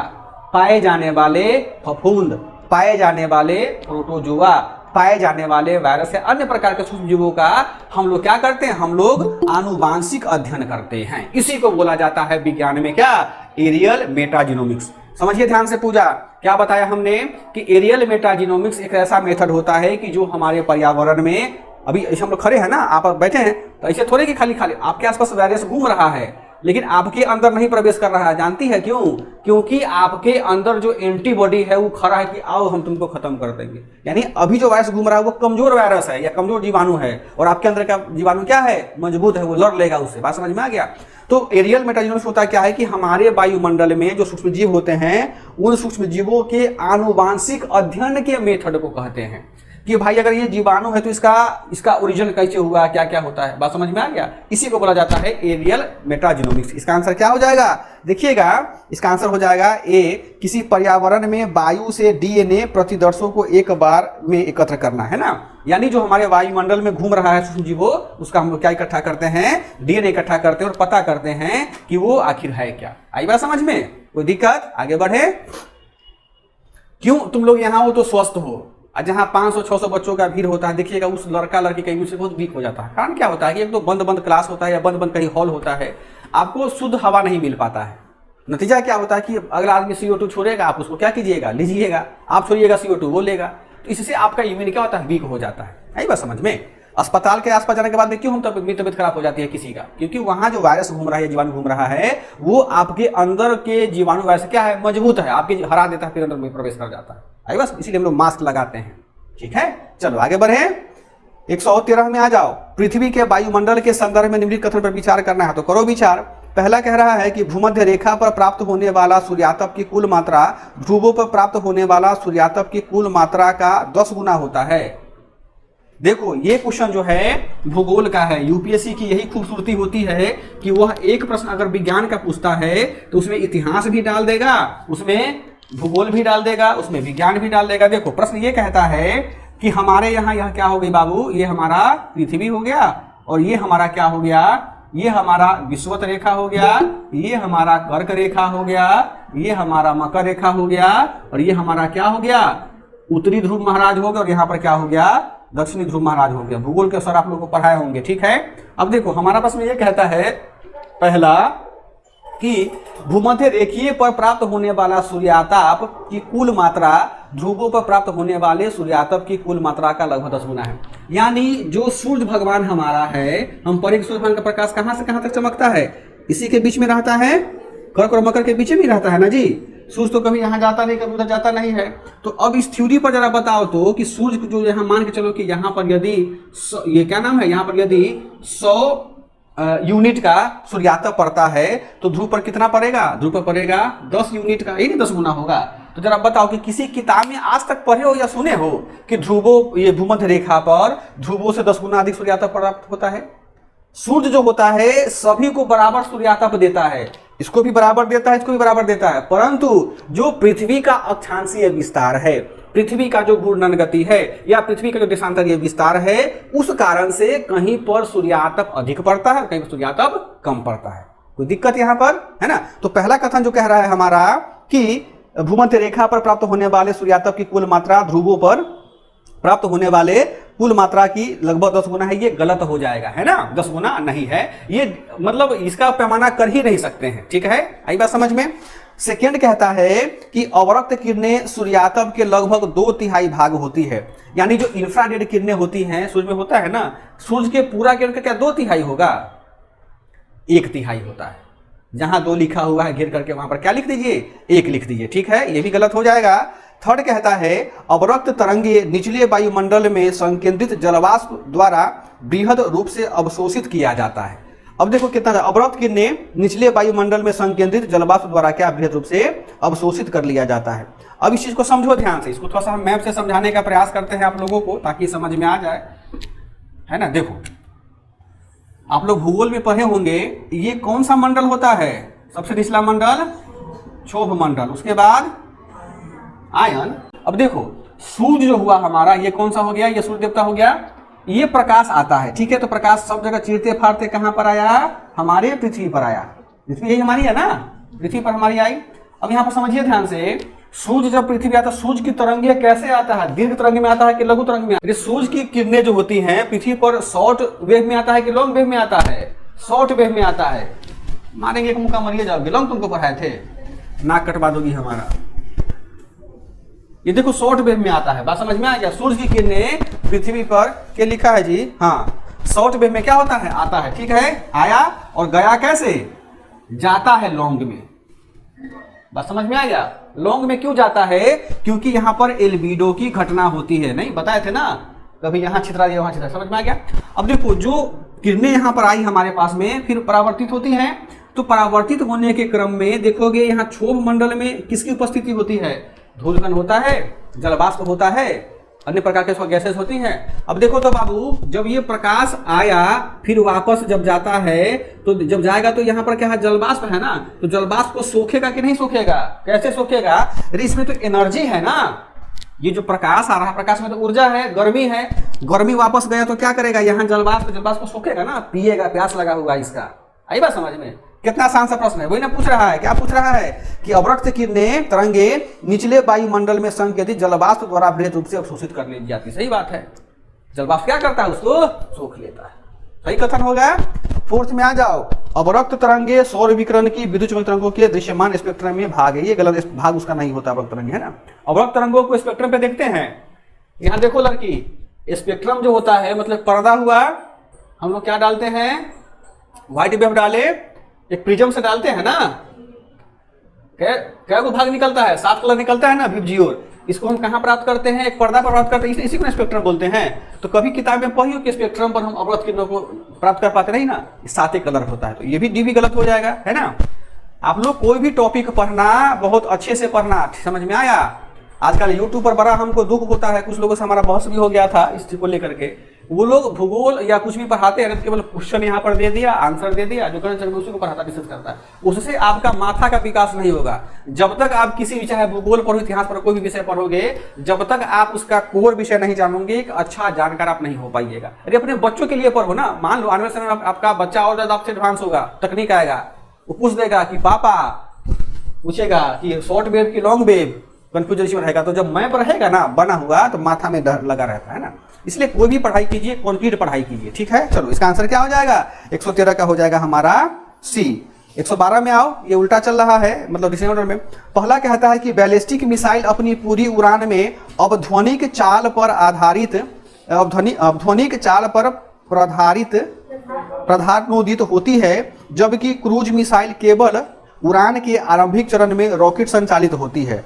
पाए जाने वाले फफूंद, पाए जाने वाले प्रोटोजोआ, पाए जाने वाले वायरस या अन्य प्रकार के सूक्ष्म जीवों का हम लोग क्या करते हैं, हम लोग आनुवांशिक अध्ययन करते हैं। इसी को बोला जाता है विज्ञान में क्या, एरियल मेटाजीनोमिक्स। समझिए ध्यान से, पूजा क्या बताया हमने कि एरियल मेटाजीनोमिक्स एक ऐसा मेथड होता है कि जो हमारे पर्यावरण में, अभी ऐसे हम लोग खड़े हैं ना, आप बैठे हैं तो ऐसे थोड़े कि खाली आपके आसपास वायरस घूम रहा है, लेकिन आपके अंदर नहीं प्रवेश कर रहा है। जानती है क्यों, क्योंकि आपके अंदर जो एंटीबॉडी है वो खड़ा है कि आओ हम तुमको खत्म कर देंगे। यानी अभी जो वायरस घूम रहा है वो कमजोर वायरस है या कमजोर जीवाणु है, और आपके अंदर का जीवाणु क्या है, मजबूत है, वो लड़ लेगा उससे। बात समझ में आ गया। तो एरियल मेटाजीनोमिक्स होता क्या है कि हमारे वायुमंडल में जो सूक्ष्म जीव होते हैं, उन सूक्ष्म जीवों के आनुवांशिक अध्ययन के मेथड को कहते हैं कि भाई अगर ये जीवाणु है तो इसका ओरिजिन कैसे हुआ, क्या क्या होता है। बात समझ में आ गया। इसी को बोला जाता है एरियल मेटाजीनोमिक्स। इसका आंसर क्या हो जाएगा, देखिएगा, इसका आंसर हो जाएगा ए, किसी पर्यावरण में वायु से डीएनए प्रतिदर्शों को एक बार में एकत्र करना, है ना। यानी जो हमारे वायुमंडल में घूम रहा है सूक्ष्म जीवो, उसका हम लोग क्या इकट्ठा करते हैं, डीएनए इकट्ठा करते हैं और पता करते हैं कि वो आखिर है क्या। आई बात समझ में, कोई दिक्कत, आगे बढ़े। क्यों तुम लोग यहाँ हो तो स्वस्थ हो, जहाँ 500-600 बच्चों का भीड़ होता है, देखिएगा उस लड़का लड़की कहीं से बहुत वीक हो जाता है। कारण क्या होता है कि एक तो बंद क्लास होता है या बंद कहीं हॉल होता है, आपको शुद्ध हवा नहीं मिल पाता है। नतीजा क्या होता है कि अगला आदमी CO2 छोड़ेगा, आप उसको क्या कीजिएगा, लीजिएगा, आप छोड़िएगा CO2 वो लेगा, तो इससे आपका इम्यूनिटी क्या होता है, वीक हो जाता है। आई बात समझ में। अस्पताल के आसपास जाने के बाद में क्यों हम तबीयत खराब हो जाती है किसी का, क्योंकि वहां जो वायरस घूम रहा है, जीवाणु घूम रहा है, वो आपके अंदर के जीवाणु वायरस क्या है, मजबूत है, आपके हरा देता है, फिर अंदर में प्रवेश कर जाता है। आई बस, इसीलिए हम लोग मास्क लगाते हैं। ठीक है, चलो आगे बढ़े, 113 में आ जाओ। पृथ्वी के वायुमंडल के संदर्भ में निम्नलिखित कथन पर विचार करना है, तो करो विचार। पहला कह रहा है कि भूमध्य रेखा पर प्राप्त होने वाला सूर्यातप की कुल मात्रा ध्रुवों पर प्राप्त होने वाला सूर्यातप की कुल मात्रा का 10 गुना होता है। देखो ये क्वेश्चन जो है भूगोल का है, यूपीएससी की यही खूबसूरती होती है कि वह एक प्रश्न अगर विज्ञान का पूछता है तो उसमें इतिहास भी डाल देगा, उसमें भूगोल भी डाल देगा, उसमें विज्ञान भी डाल देगा। देखो प्रश्न ये कहता है कि हमारे यहाँ यह क्या हो गई बाबू, ये हमारा पृथ्वी हो गया और ये हमारा क्या हो गया, ये हमारा विषुवत रेखा हो गया, ये हमारा कर्क रेखा हो गया, ये हमारा मकर रेखा हो गया, और ये हमारा क्या हो गया, उत्तरी ध्रुव महाराज हो गया, और यहाँ पर क्या हो गया, दक्षिणी ध्रुव महाराज हो गया। भूगोल के सर आप लोगों को पढ़ाए होंगे, ठीक है। अब देखो हमारा प्रश्न ये कहता है पहला कि भूमध्य रेखीय पर प्राप्त होने वाला सूर्याताप की कुल मात्रा ध्रुवों पर प्राप्त होने वाले सूर्याताप की कुल मात्रा का लगभग 10 गुना है। यानी जो सूर्य भगवान हमारा है, हम पर सूर्य भगवान का प्रकाश कहां से कहां तक चमकता है, इसी के बीच में रहता है, कर्क और मकर के बीच में रहता है ना जी। सूर्य तो कभी यहाँ जाता नहीं, कभी उधर जाता नहीं है। तो अब इस थ्योरी पर जरा बताओ तो कि सूर्य जो यहाँ मान के चलो कि यहाँ पर यदि ये क्या नाम है, यहाँ पर यदि 100 यूनिट का सूर्यातप पड़ता है तो ध्रुव पर कितना पड़ेगा, ध्रुव पर पड़ेगा 10 यूनिट का, यही 10 गुना होगा। तो जरा बताओ कि किसी किताब में आज तक पढ़े हो या सुने हो कि ध्रुवों, ये भूमध्य रेखा पर ध्रुवों से 10 गुना अधिक सूर्यातप प्राप्त होता है। सूर्य जो होता है सभी को बराबर सूर्यातप देता है, इसको भी बराबर देता है, इसको भी बराबर देता है, परंतु जो पृथ्वी का अक्षांशीय विस्तार है, पृथ्वी का जो घूर्णन गति है या पृथ्वी का जो देशांतरीय विस्तार है, उस कारण से कहीं पर सूर्यातप अधिक पड़ता है, कहीं पर सूर्यातप कम पड़ता है। कोई दिक्कत यहाँ पर है ना। तो पहला कथन जो कह रहा है हमारा कि भूमध्य रेखा पर प्राप्त होने वाले सूर्यातप की कुल मात्रा ध्रुवों पर प्राप्त होने वाले कुल मात्रा की लगभग 10 गुना है, ये गलत हो जाएगा, है ना। 10 गुना नहीं है, ये मतलब इसका पैमाना कर ही नहीं सकते हैं, ठीक है। आई बात समझ में। सेकेंड कहता है कि अवरक्त किरणें सूर्यातप के लगभग 2/3 भाग होती है। यानी जो इंफ्रारेड किरणें होती हैं सूर्य में होता है ना, सूर्य के पूरा किरण का क्या 2/3 होगा, 1/3 होता है। जहां 2 लिखा हुआ है घेर करके वहां पर क्या लिख दीजिए, 1 लिख दीजिए, ठीक है। ये भी गलत हो जाएगा। थर्ड कहता है अवरक्त तरंगे निचले वायुमंडल में संकेंद्रित जलवाष्प द्वारा बृहद रूप से अवशोषित किया जाता है। अब देखो कितना, अवरक्त किरणें निचले वायुमंडल में संकेंद्रित जलवाष्प द्वारा क्या बृहद रूप से अवशोषित कर लिया जाता है। अब इस चीज को समझो ध्यान से, इसको थोड़ा सा हम मैप से समझाने का प्रयास करते हैं आप लोगों को ताकि समझ में आ जाए, है ना। देखो आप लोग भूगोल में पढ़े होंगे, ये कौन सा मंडल होता है, सबसे निचला मंडल क्षोभ मंडल, उसके बाद आयन। अब देखो सूर्य जो हुआ हमारा, ये कौन सा हो गया, ये सूर्य देवता हो गया। ये प्रकाश आता है, ठीक है। तो प्रकाश सब जगह चीरते फाड़ते कहां पर आया, हमारे पृथ्वी पर आया। पृथ्वी यही हमारी है ना, पृथ्वी पर हमारी आई। अब यहाँ पर समझिए ध्यान से, सूर्य जब पृथ्वी आता है, सूर्य की तरंगे कैसे आता है, दीर्घ तरंग में आता है कि लघु तरंग में आता है। सूर्य की किरणें जो होती हैं पृथ्वी पर शॉर्ट वेव में आता है कि लॉन्ग वेव में आता है, शॉर्ट वेव में आता है। मारेंगे एक मुक्का मरिए जाओगे, लॉन्ग तुमको पढ़ाए थे, नाक कटवा दोगी हमारा। ये देखो शॉर्ट वेव में आता है, बात समझ में आ गया। सूर्य की किरणें पृथ्वी पर क्या लिखा है जी, हाँ, शॉर्ट वेव में क्या होता है, आता है, ठीक है। आया और गया कैसे, जाता है लॉन्ग में, बात समझ में आ गया। लॉन्ग में क्यों जाता है, क्योंकि यहाँ पर एल्बिडो की घटना होती है, नहीं बताए थे ना, कभी यहाँ छितरा दिया वहां छितरा, समझ में आ गया। अब देखो जो किरणें यहाँ पर आई हमारे पास में, फिर परावर्तित होती हैं। तो परावर्तित होने के क्रम में देखोगे यहाँ क्षोभ मंडल में किसकी उपस्थिति होती है, धूलकण होता है, जलवाष्प होता है, अन्य प्रकार के गैसेस होती हैं। अब देखो तो बाबू, जब ये प्रकाश आया फिर वापस जब जाता है, तो जब जाएगा तो यहाँ पर क्या है, जलवाष्प है ना। तो जलवाष्प को सोखेगा कि नहीं सोखेगा, कैसे सोखेगा, अरे इसमें तो एनर्जी है ना। ये जो प्रकाश आ रहा है, प्रकाश में तो ऊर्जा है, गर्मी है, गर्मी वापस गया तो क्या करेगा, यहाँ जलवाष्प को सोखेगा ना, पिएगा, प्यास लगा हुआ इसका। आई बात समझ में। कितना आसान सा प्रश्न है, वही ना पूछ रहा है, क्या पूछ रहा है कि अवरक्त किरणें तरंगे निचले वायुमंडल में संकेतित जलवाष्प द्वारा बृहद रूप से अवशोषित कर ली जाती है। सही बात है, जलवाष्प क्या करता है, उसको सोख लेता है। सही कथन हो गया। फोर्थ में आ जाओ, अवरक्त तरंगे सौर विकिरण की विद्युत चुंबकीय तरंगों के दृश्यमान स्पेक्ट्रम में भाग है। ये गलत, भाग उसका नहीं होता, अवरक्त तरंग है ना। अवरक्त तरंगों को स्पेक्ट्रम पे देखते हैं, यहाँ देखो लड़की, स्पेक्ट्रम जो होता है मतलब पर्दा हुआ, हम लोग क्या डालते हैं, व्हाइट वेव डाले, एक प्रिज्म से डालते हैं ना, क्या को भाग निकलता है, 7 कलर निकलता है ना विव जीओर। इसको हम कहाँ प्राप्त करते हैं, एक पर्दा पर प्राप्त करते हैं, इसी को स्पेक्ट्रम बोलते हैं। तो कभी किताब में पढ़ियो कि स्पेक्ट्रम पर हम अवरक्त किरणों को प्राप्त कर पाते नहीं ना, 7 कलर होता है। तो ये भी डी भी गलत हो जाएगा, है ना। आप लोग कोई भी टॉपिक पढ़ना बहुत अच्छे से पढ़ना, समझ में आया। आजकल यूट्यूब पर बड़ा हमको दुख होता है, कुछ लोगों से हमारा बहस भी हो गया था इस चीज को लेकर के। वो लोग भूगोल या कुछ भी पढ़ाते हैं, केवल क्वेश्चन यहाँ पर दे दिया, आंसर दे दिया, जो करना चाहिए उसी को पढ़ाता, डिस्कस करता है। उससे आपका माथा का विकास नहीं होगा। जब तक आप किसी भी, चाहे भूगोल पढ़ो, इतिहास पढ़ो, कोई भी विषय पढ़ोगे, जब तक आप उसका कोर विषय नहीं जानोगे, एक अच्छा जानकार आप नहीं हो पाइएगा। अरे अपने बच्चों के लिए पढ़ो ना। मान लो आने वाले समय में आपका बच्चा और ज्यादा आपसे एडवांस होगा, तकनीक आएगा, वो पूछ देगा कि पापा, पूछेगा कि शॉर्ट वेव की लॉन्ग वेव, कंफ्यूजन इसमें रहेगा। तो जब मैप रहेगा ना बना हुआ, तो माथा में डर लगा रहता है ना। इसलिए कोई भी पढ़ाई कीजिए, कॉन्क्रीट पढ़ाई कीजिए, ठीक है। चलो इसका आंसर क्या हो जाएगा, 113 का हो जाएगा हमारा सी। 112 में आओ, ये उल्टा चल रहा है, मतलब डिसेंबर में। पहला कहता है कि बैलिस्टिक मिसाइल अपनी पूरी उड़ान में अवध्वनिक चाल पर आधारित अवध्वनिक चाल पर प्रधानोदित होती है, जबकि क्रूज मिसाइल केवल उड़ान के आरंभिक चरण में रॉकेट संचालित होती है।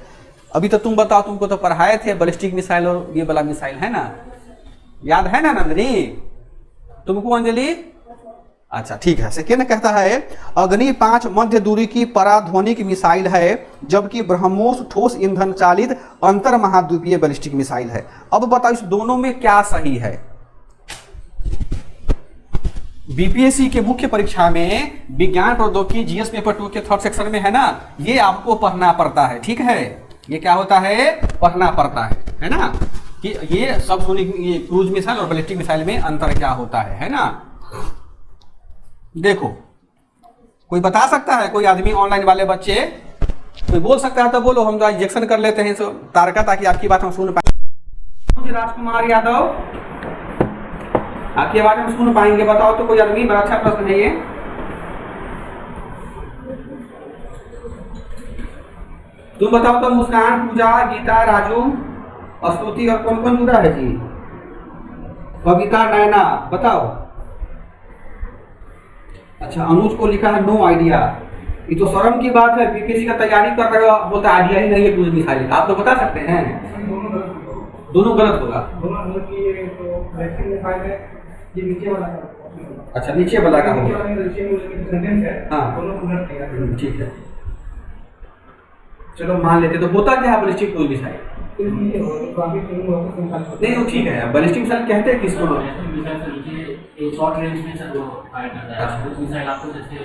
अभी तो तुम बताओ, तुमको तो पढ़ाए थे बैलिस्टिक मिसाइल और ये वाला मिसाइल, है ना, याद है ना नंदनी तुमको, अंजलि? अच्छा ठीक है। सेकेंड कहता है अग्नि 5 मध्य दूरी की पराध्वनिक मिसाइल है, जबकि ब्रह्मोस ठोस ईंधन चालित अंतर महाद्वीपीय बैलिस्टिक मिसाइल है। अब बताओ इस दोनों में क्या सही है। बीपीएससी के मुख्य परीक्षा में विज्ञान प्रौद्योगिकी जीएस पेपर 2 के थर्ड सेक्शन में है ना, ये आपको पढ़ना पड़ता है, ठीक है। ये क्या होता है, पढ़ना पड़ता है ना, कि ये सबसोनिक, ये क्रूज मिसाइल और बैलिस्टिक मिसाइल में अंतर क्या होता है ना। देखो कोई बता सकता है, कोई आदमी, ऑनलाइन वाले बच्चे कोई बोल सकता है तो बोलो, हम तो इंजेक्शन कर लेते हैं तारका, ताकि आपकी बात हम सुन पाए। राजकुमार यादव, आपकी आवाज हम सुन पाएंगे, बताओ तो कोई आदमी। बड़ा अच्छा प्रश्न है ये। तुम बताओ तो, मुस्कान, पूजा, गीता, राजू, स्तुति और कौन कौन जुड़ा है जी? कविता, नैना, बताओ। अच्छा, अनुज को लिखा है नो आइडिया। ये तो शर्म की बात है, बीपीएससी का तैयारी कर रहे हो, बोलते आइडिया ही नहीं है क्रूज मिसाइल का। आप तो बता सकते हैं। दोनों गलत होगा। अच्छा, नीचे वाला का होगा। हाँ ठीक है, चलो मान लेते। तो होता क्या है बैलिस्टिक क्रूज मिसाइल? नहीं वो ठीक है, बैलिस्टिक मिसाइल कहते हैं किसको? शॉर्ट रेंज में सर वो फायर करता है। क्रूज मिसाइल आपको जैसे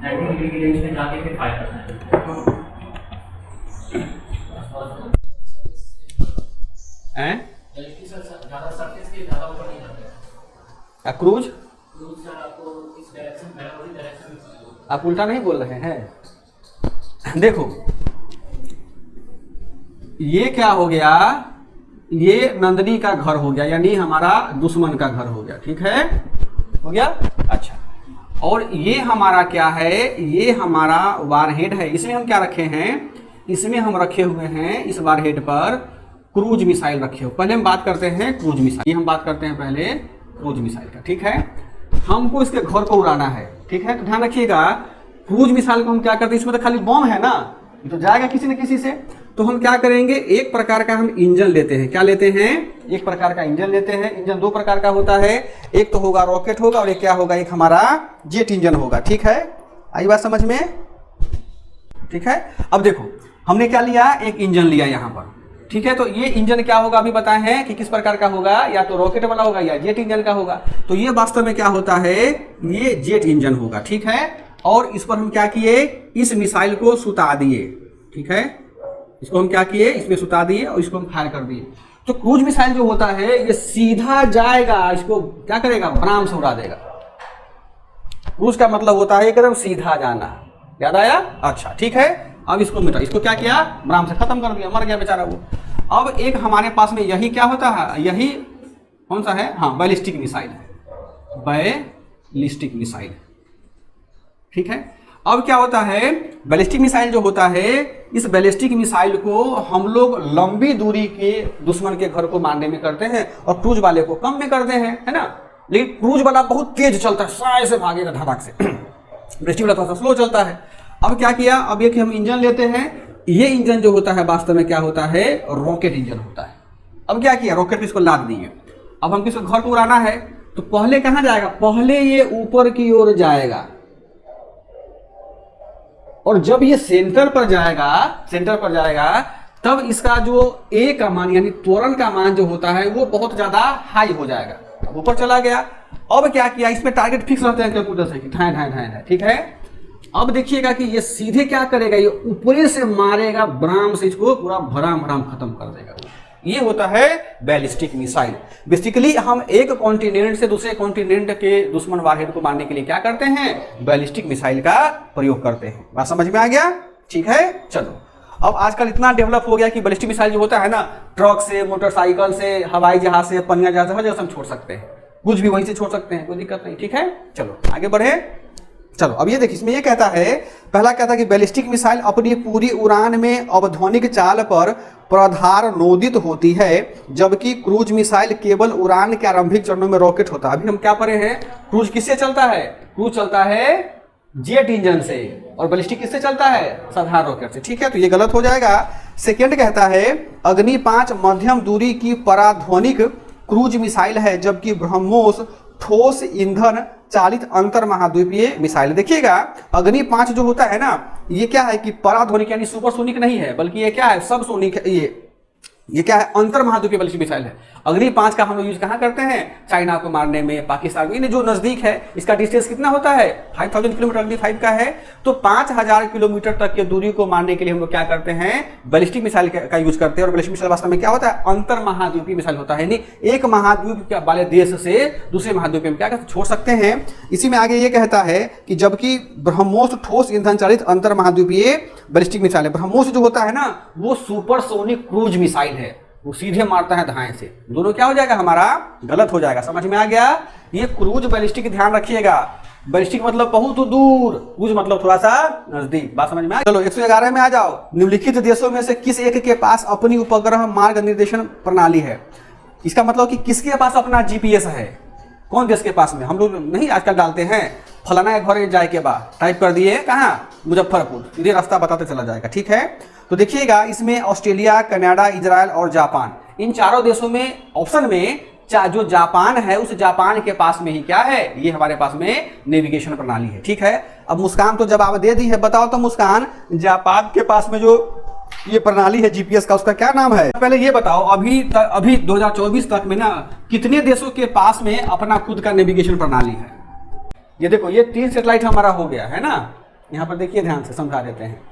90 डिग्री की रेंज में जाके फिर फायर करता है। हैं? ज़्यादा सरफेस के ज़्यादा ऊपर नहीं जाते। क्रूज सर आपको इस डायरेक्शन में, डायरेक्शन आप उल्टा नहीं बोल रहे हैं। देखो ये क्या हो गया, ये नंदनी का घर हो गया, यानी हमारा दुश्मन का घर हो गया, ठीक है, हो गया। अच्छा, और ये हमारा क्या है, ये हमारा वारहेड है। इसमें हम क्या रखे हैं, इसमें हम रखे हुए हैं, इस वारहेड पर क्रूज मिसाइल रखे हो। पहले हम बात करते हैं क्रूज मिसाइल, ये हम बात करते हैं पहले क्रूज मिसाइल का, ठीक है। हमको इसके घर को उड़ाना है, ठीक है। तो ध्यान रखिएगा, क्रूज मिसाइल को हम क्या करते हैं, इसमें तो खाली बम है ना, ये तो जाएगा किसी न किसी से। तो हम क्या करेंगे, एक प्रकार का हम इंजन लेते हैं। क्या लेते हैं, एक प्रकार का इंजन लेते हैं। इंजन दो प्रकार का होता है, एक तो होगा रॉकेट होगा, और एक क्या होगा, एक हमारा जेट इंजन होगा, ठीक है। आई बात समझ में, ठीक है। अब देखो हमने क्या लिया, एक इंजन लिया यहाँ पर, ठीक है। तो ये इंजन क्या होगा, अभी बताए हैं कि किस प्रकार का होगा, या तो रॉकेट वाला होगा या जेट इंजन का होगा। तो ये वास्तव में क्या होता है, ये जेट इंजन होगा, ठीक है। और इस पर हम क्या किए, इस मिसाइल को सुता दिए, ठीक है। इसको हम क्या किए, इसमें सुता दिए और इसको हम फायर कर दिए। तो क्रूज मिसाइल जो होता है, ये सीधा जाएगा, इसको क्या करेगा, बराम से उड़ा देगा। क्रूज का मतलब होता है एकदम सीधा जाना, याद आया? अच्छा ठीक है। अब इसको मिटा, इसको क्या किया, बराम से खत्म कर दिया, मर गया बेचारा वो। अब एक हमारे पास में यही क्या होता है, यही कौन सा है, हाँ बैलिस्टिक मिसाइल है, बैलिस्टिक मिसाइल, ठीक है। अब क्या होता है, बैलिस्टिक मिसाइल जो होता है, इस बैलिस्टिक मिसाइल को हम लोग लंबी दूरी के दुश्मन के घर को मारने में करते हैं, और क्रूज वाले को कम में करते हैं, है ना। लेकिन क्रूज वाला बहुत तेज चलता है, साय से भागेगा धड़ाक से, बैलिस्टिक वाला थोड़ा सा स्लो चलता है। अब क्या किया, अब एक हम इंजन लेते हैं। ये इंजन जो होता है वास्तव में क्या होता है, रॉकेट इंजन होता है। अब क्या किया, रॉकेट पे इसको लाद दिए। अब हम किसको घर को उड़ाना है, तो पहले कहाँ जाएगा, पहले ये ऊपर की ओर जाएगा, और जब ये सेंटर पर जाएगा, तब इसका जो ए का मान यानी त्वरण का मान जो होता है वो बहुत ज्यादा हाई हो जाएगा। अब ऊपर चला गया, अब क्या किया, इसमें टारगेट फिक्स रहते हैं कैलकुलेटर से कि ढाई ढाई ढाई ढाई, ठीक है। अब देखिएगा कि ये सीधे क्या करेगा, ये ऊपरी से मारेगा, ब्राम से इसको पूरा भराम भराम खत्म कर देगा। ये होता है बैलिस्टिक मिसाइल। बेसिकली हम एक कॉन्टिनेंट से दूसरे कॉन्टिनेंट के दुश्मन वारहेड को मारने के लिए क्या करते हैं, बैलिस्टिक मिसाइल का प्रयोग करते हैं। बात समझ में आ गया, ठीक है। चलो, अब आजकल इतना डेवलप हो गया कि बैलिस्टिक मिसाइल जो होता है ना, ट्रक से, मोटरसाइकिल से, हवाई जहाज से, पनिया जहाज से, हर जगह हम छोड़ सकते हैं, कुछ भी वहीं से छोड़ सकते हैं, कोई दिक्कत नहीं, ठीक है। चलो आगे बढ़े। चलो अब ये देखिए, इसमें ये कहता है, पहला कहता है कि बैलिस्टिक मिसाइल अपनी पूरी उड़ान में अवधोनिक चाल पर प्रधार नोदित होती है, जबकि क्रूज मिसाइल केवल उड़ान के आरंभिक चरणों में रॉकेट होता है। अभी हम क्या पढ़े हैं, क्रूज किससे चलता है, क्रूज चलता है जेट इंजन से, और बैलिस्टिक किससे चलता है, साधारण रॉकेट से, ठीक है। तो ये गलत हो जाएगा। सेकेंड कहता है अग्नि 5 मध्यम दूरी की पराध्वनिक क्रूज मिसाइल है, जबकि ब्रह्मोस ठोस ईंधन चालित अंतर महाद्वीपीय मिसाइल। देखिएगा अग्नि 5 जो होता है ना, ये क्या है कि पराध्वनिक यानी सुपरसोनिक नहीं है, बल्कि ये क्या है, सबसोनिक है। ये क्या है, अंतर महाद्वीपीय बैलिस्टिक मिसाइल है। अग्नि 5 का हम लोग यूज कहाँ करते हैं, चाइना को मारने में, पाकिस्तान में, जो नजदीक है। इसका डिस्टेंस कितना होता है, 5000 किलोमीटर अग्नि 5 का है। तो 5000 किलोमीटर तक की दूरी को मारने के लिए हम लोग क्या करते हैं, बैलिस्टिक मिसाइल का यूज करते हैं। और बैलिस्टिक मिसाइल वास्तव में क्या होता है, अंतर महाद्वीपीय मिसाइल होता है, यानी एक महाद्वीप वाले देश से दूसरे महाद्वीप में क्या छोड़ सकते हैं। इसी में आगे ये कहता है कि जबकि ब्रह्मोस ठोस ईंधन चालित अंतर महाद्वीपीय बैलिस्टिक मिसाइल है। ब्रह्मोस जो होता है ना, वो सुपरसोनिक क्रूज मिसाइल है, वो सीधे मारता है धाए से। दोनों क्या हो जाएगा, हमारा गलत हो जाएगा। समझ में आ गया। ये क्रूज बैलिस्टिक ध्यान रखिएगा, बैलिस्टिक मतलब बहुत दूर, क्रूज मतलब थोड़ा सा नजदीक। बात समझ में आ। चलो 111 में आ जाओ। निम्नलिखित देशों में से किस एक के पास अपनी उपग्रह मार्ग निर्देशन प्रणाली है। इसका मतलब कि किसके पास अपना जीपीएस है, कौन देश के पास में। हम लोग नहीं आजकल डालते हैं फलाना घर जाए के बाद टाइप कर दिए कहाँ, मुजफ्फरपुर, इधर रास्ता बताते चला जाएगा, ठीक है। तो देखिएगा इसमें ऑस्ट्रेलिया, कनाडा, इजराइल और जापान, इन चारों देशों में ऑप्शन में जो जापान है, उस जापान के पास में ही क्या है, ये हमारे पास में नेविगेशन प्रणाली है, ठीक है। अब मुस्कान तो जवाब दे दी है, बताओ तो मुस्कान, जापान के पास में जो ये प्रणाली है जीपीएस का, उसका क्या नाम है। पहले ये बताओ, अभी 2024 तक में ना कितने देशों के पास में अपना खुद का नेविगेशन प्रणाली है। ये देखो, ये 3 सैटेलाइट हमारा हो गया है ना। यहाँ पर देखिए, ध्यान से समझा देते हैं।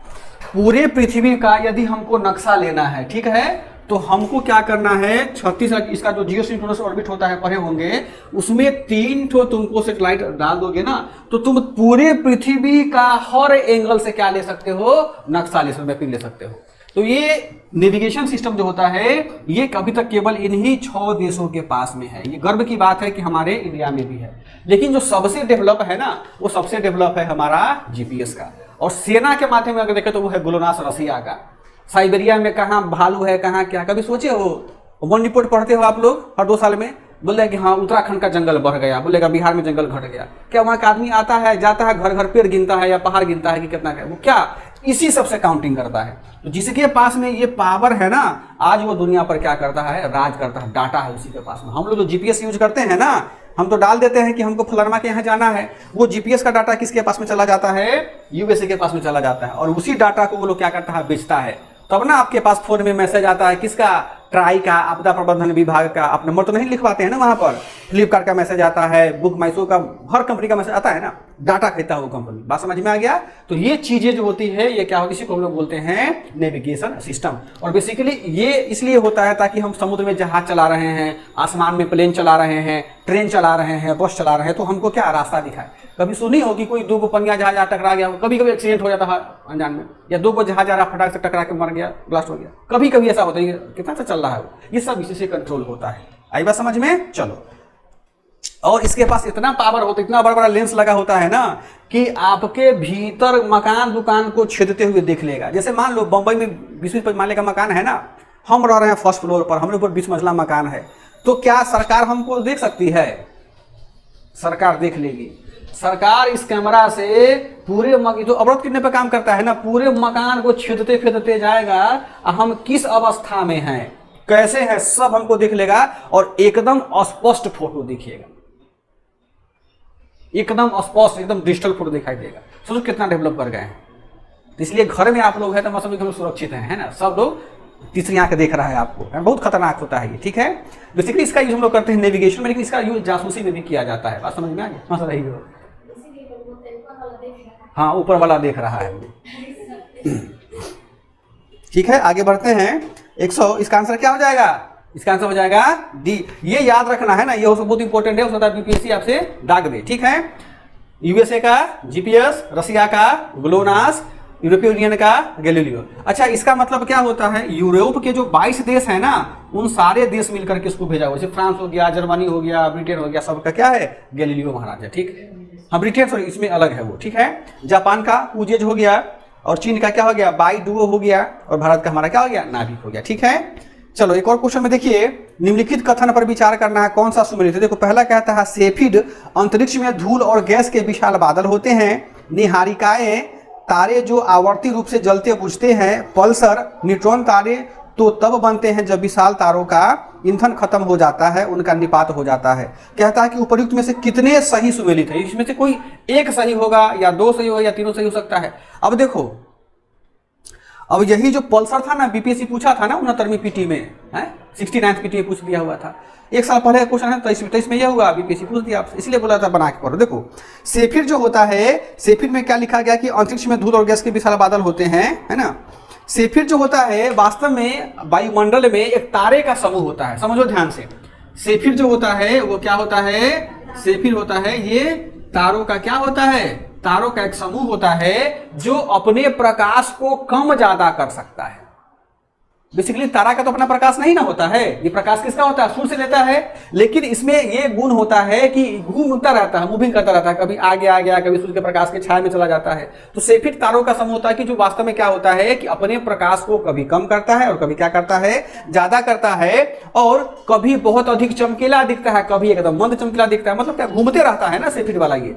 पूरे पृथ्वी का यदि हमको नक्शा लेना है, ठीक है, तो हमको क्या करना है, 36 इसका जो जियोसिंक्रोनस ऑर्बिट होता है, पढ़े होंगे, उसमें 3 ठो तुमको सैटेलाइट डाल दोगे ना, तो तुम पूरे पृथ्वी का हर एंगल से क्या ले सकते हो, नक्शा ले सकते हो, मैपिंग ले सकते हो। तो ये नेविगेशन सिस्टम जो होता है, ये अभी तक केवल इन्हीं 6 देशों के पास में है। ये गर्व की बात है कि हमारे इंडिया में भी है। लेकिन जो सबसे डेवलप है ना, वो सबसे डेवलप है हमारा जीपीएस का। और सेना के माध्यम में अगर देखें तो वो है ग्लोनास रसिया का। साइबेरिया में कहाँ भालू है, कहाँ क्या, कभी सोचे हो। वन रिपोर्ट पढ़ते हो आप लोग हर 2 साल में, बोले कि हाँ उत्तराखंड का जंगल बढ़ गया, बोलेगा बिहार में जंगल घट गया। क्या वहाँ का आदमी आता है, जाता है, घर घर पेड़ गिनता है या पहाड़ गिनता है कि कितना है, वो क्या इसी सबसे काउंटिंग करता है। तो जिसके पास में ये पावर है ना, आज वो दुनिया पर क्या करता है, राज करता है। डाटा है उसी के पास में। हम लोग जो जीपीएस यूज करते हैं ना, हम तो डाल देते हैं कि हमको फलाना के यहाँ जाना है, वो जीपीएस का डाटा किसके पास में चला जाता है, यूएसए के पास में चला जाता है। और उसी डाटा को वो लोग क्या करता है, बेचता है। तब ना आपके पास फोन में मैसेज आता है किसका, ट्राई का, आपदा प्रबंधन विभाग का। आप नंबर तो नहीं लिखवाते हैं ना वहां पर, फ्लिपकार्ट का मैसेज आता है, बुक माइशो का, हर कंपनी का मैसेज आता है ना, डाटा खाता है वो कंपनी। बात समझ में आ गया। तो ये चीजें जो होती है, ये क्या होती है, इसी को हम लोग बोलते हैं नेविगेशन सिस्टम। और बेसिकली ये इसलिए होता है ताकि हम समुद्र में जहाज चला रहे हैं, आसमान में प्लेन चला रहे हैं, ट्रेन चला रहे हैं, बस चला रहे हैं, तो हमको क्या रास्ता दिखाए। कभी सुनी हो कि कोई 2 गो पनिया जहाज टकरा गया, कभी कभी एक्सीडेंट हो जाता है अनजान में, या 2 गो जहाज फटाक से टकरा के मर गया, ब्लास्ट हो गया, कभी कभी ऐसा होता है। कितना सा चल रहा है, ये सब इसी से कंट्रोल होता है। आई बात समझ में। चलो, और इसके पास इतना पावर होता है, इतना बड़ा बड़ा लेंस लगा होता है ना, कि आपके भीतर मकान दुकान को छेदते हुए देख लेगा। जैसे मान लो बंबई में 20 माले का मकान है ना, हम रह रहे हैं फर्स्ट फ्लोर पर, हमारे ऊपर 20 मंजिला मकान है, तो क्या सरकार हमको देख सकती है? सरकार देख लेगी। सरकार इस कैमरा से पूरे जो अवरोध कितने पे काम करता है ना, पूरे मकान को छेदते फेदते जाएगा, हम किस अवस्था में हैं, कैसे हैं, सब हमको देख लेगा। और एकदम स्पष्ट फोटो दिखेगा, एकदम स्पष्ट, एकदम डिजिटल फोटो दिखाई देगा। सोचो कितना डेवलप कर गए हैं। इसलिए घर में आप लोग हैं तो मतलब हम सुरक्षित हैं, है ना। सब लोग तीसरी आंख देख रहा है आपको, बहुत खतरनाक होता है ये, ठीक है। बेसिकली इसका यूज हम लोग करते हैं नेविगेशन में, लेकिन इसका यूज जासूसी में भी किया जाता है। बात समझ में आ गई? समझ रही हो? हाँ, ऊपर वाला देख रहा है। ठीक है, आगे बढ़ते हैं। 100, इसका आंसर क्या हो जाएगा? इसका आंसर हो जाएगा डी। ये याद रखना है ना, ये बहुत इंपॉर्टेंट है, हो सकता है बीपीएससी आपसे दाग दे, ठीक है। यूएसए का जीपीएस, रसिया का ग्लोनास, यूरोपीय यूनियन का गैलीलियो। अच्छा, इसका मतलब क्या होता है? यूरोप के जो 22 देश है ना, उन सारे देश मिलकर के इसको भेजा हुआ, जैसे फ्रांस हो गया, जर्मनी हो गया, ब्रिटेन हो गया, सबका क्या है? गैलीलियो महाराज है, ठीक। हाँ, ब्रिटेन सॉरी इसमें अलग है वो, ठीक है। जापान का पूजेज हो गया, और चीन का क्या हो गया? बाइडुओ हो गया, और भारत का हमारा क्या हो गया? नाभिक हो गया, ठीक है। चलो एक और क्वेश्चन में देखिए, निम्नलिखित कथन पर विचार करना है, कौन सा सुमेलित है? देखो पहला कहता है सेफिड अंतरिक्ष में धूल और गैस के विशाल बादल होते हैं। निहारिकाएं तारे जो आवर्ती रूप से जलते बुझते हैं। पल्सर न्यूट्रॉन तारे तो तब बनते हैं जब विशाल तारों का ईंधन खत्म हो जाता है, उनका निपात हो जाता है। कहता है कि उपर्युक्त में से कितने सही सुमेलित है? इसमें से कोई एक सही होगा, या दो सही होगा, या तीनों सही हो सकता है। अब देखो, अब यही जो पल्सर था ना, बीपीएससी पूछा था ना 69वीं पीटी में, 69th पीटी में पूछ दिया हुआ था। एक साल पहले क्वेश्चन है, 23 में यह हुआ, बीपीएससी पूछ दिया आपसे, इसलिए बोला था बना के पढ़ो। देखो सेफिर जो होता है, सेफिर में क्या लिखा गया कि अंतरिक्ष में धूल और गैस के विशाल बादल होते हैं, है ना। सेफिर जो होता है वास्तव में वायुमंडल में एक तारे का समूह होता है, समझो ध्यान से। सेफिर जो होता है वो क्या होता है? सेफिर होता है ये तारों का क्या होता है? तारों का एक समूह होता है जो अपने प्रकाश को कम ज्यादा कर सकता है। बेसिकली तारा का तो अपना प्रकाश नहीं ना होता है, ये प्रकाश किसका होता है? सूर्य से लेता है, लेकिन इसमें ये गुण होता है कि घूमता रहता है, मूविंग करता रहता है, कभी आगे आ गया, कभी सूर्य के प्रकाश के छाया में चला जाता है। तो सेफिर तारों का समूह होता है कि जो वास्तव में क्या होता है कि अपने प्रकाश को कभी कम करता है और कभी क्या करता है? ज्यादा करता है, और कभी बहुत अधिक चमकीला दिखता है, कभी एकदम मंद चमकीला दिखता है। मतलब क्या घूमते रहता है ना सेफिर वाला। ये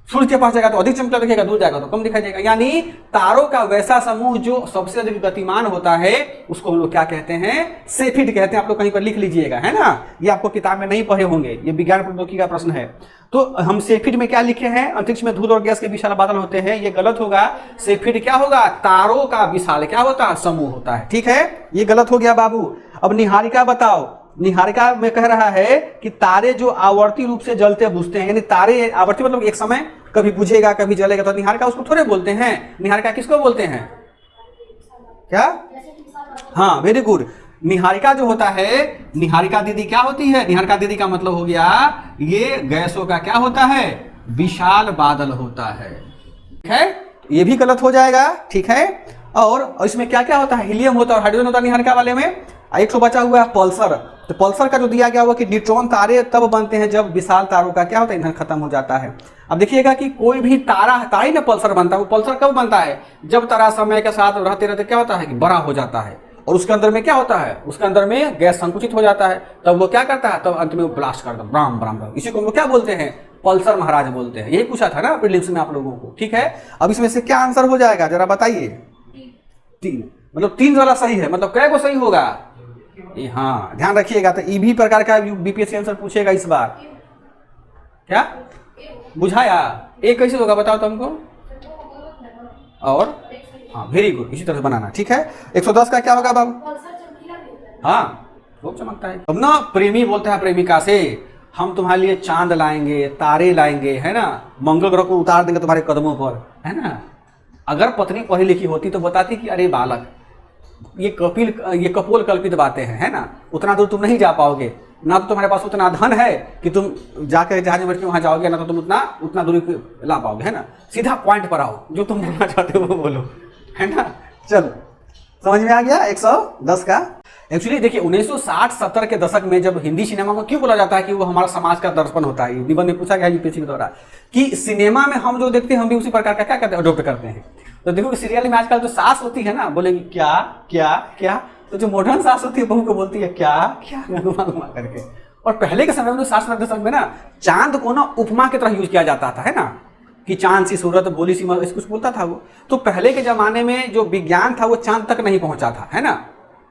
सूर्य के पास जाएगा तो अधिक चमकीला दिखेगा, दूर जाएगा तो कम दिखाई देगा। यानी तारों का वैसा समूह जो सबसे अधिक गतिमान होता है उसको हम लोग क्या कहते हैं? सेफिर कहते हैं। आप लोग कहीं पर लिख लीजिएगा, है ना। ये आपको किताब में नहीं पढ़े होंगे, ये विज्ञान प्रौद्योगिकी का प्रश्न है। तो हम सेफिर में क्या लिखे हैं? अंतरिक्ष में धूल और गैस के विशाल बादल होते हैं, ये गलत होगा। सेफिर क्या होगा? तारों का विशाल क्या होता है? समूह होता है, ठीक है। ये गलत हो गया बाबू। अब निहारिका बताओ। निहारिका में कह रहा है कि तारे जो आवर्ती रूप से जलते बुझते हैं, यानी तारे आवर्ती मतलब एक समय कभी बुझेगा कभी जलेगा, तो निहारिका उसको थोड़े बोलते हैं। निहारिका किसको बोलते हैं? क्या? हाँ, वेरी गुड। निहारिका जो होता है, निहारिका दीदी क्या होती है? निहारिका दीदी का मतलब हो गया ये गैसों का क्या होता है? विशाल बादल होता है, ठीक है। ये भी गलत हो जाएगा, ठीक है। और इसमें क्या क्या होता है? हीलियम होता है और हाइड्रोजन होता है निहारिका वाले में। एक तो बचा हुआ है पल्सर। तो पल्सर का जो दिया गया हुआ कि न्यूट्रॉन तारे तब बनते हैं जब विशाल तारों का क्या होता है? ईंधन खत्म हो जाता है। अब देखिएगा कि कोई भी तारा ही ना पल्सर बनता है। वो पल्सर कब बनता है? जब तारा समय के साथ रहते रहते क्या होता है कि बड़ा हो जाता है, और उसके अंदर में क्या होता है? उसके अंदर में गैस संकुचित हो जाता है, तब वो क्या करता है? तब अंत में वो ब्लास्ट करता है, ब्राम ब्राम। इसी को हम लोग क्या बोलते हैं? पल्सर महाराज बोलते हैं। यही पूछा था ना प्रीलिम्स में आप लोगों को, ठीक है। अब इसमें से क्या आंसर हो जाएगा जरा बताइए? 3, मतलब 3 वाला सही है। मतलब कै को सही होगा? हाँ, ध्यान रखिएगा। तो ई भी प्रकार का बीपीएससी आंसर पूछेगा इस बार। क्या बुझाया? एक कैसे होगा बताओ तो हमको। और हाँ, वेरी गुड, इसी तरह से बनाना, ठीक है। 110 का क्या होगा बाबू? हाँ, खूब चमकता है। अब ना प्रेमी बोलता है प्रेमिका से, हम तुम्हारे लिए चांद लाएंगे, तारे लाएंगे, है ना, मंगल ग्रह को उतार देंगे तुम्हारे कदमों पर, है ना। अगर पत्नी पढ़ी लिखी होती तो बताती कि अरे बालक, ये कपोल कल्पित बातें हैं, है ना। उतना दूर तुम नहीं जा पाओगे, ना तो तुम्हारे पास उतना धन है कि तुम जाकर जहाज में बैठ के वहां जाओगे, ना तो तुम उतना दूरी ला पाओगे, है ना। सीधा पॉइंट पर आओ, जो तुम बोलना चाहते हो वो बोलो, है ना। चलो समझ में आ गया 110 का। एक्चुअली देखिए 1960-70 के दशक में जब हिंदी सिनेमा को क्यों बोला जाता है कि वो हमारा समाज का दर्पण होता है, निबंध में पूछा गया यूपीएससी के द्वारा कि सिनेमा में हम जो देखते हैं हम भी उसी प्रकार का क्या करते हैं? अडोप्ट करते हैं। तो देखो सीरियल में आजकल जो सास होती है ना, बोलेगी क्या क्या क्या, तो जो मॉडर्न सास होती है बहू को बोलती है क्या क्या, घुमा घुमा करके। और पहले के समय में 60 दशक में ना चांद को ना उपमा की तरह यूज किया जाता था, है ना, कि चांद सी सूरत बोली सी कुछ बोलता था वो। तो पहले के जमाने में जो विज्ञान था वो चांद तक नहीं पहुंचा था, है ना।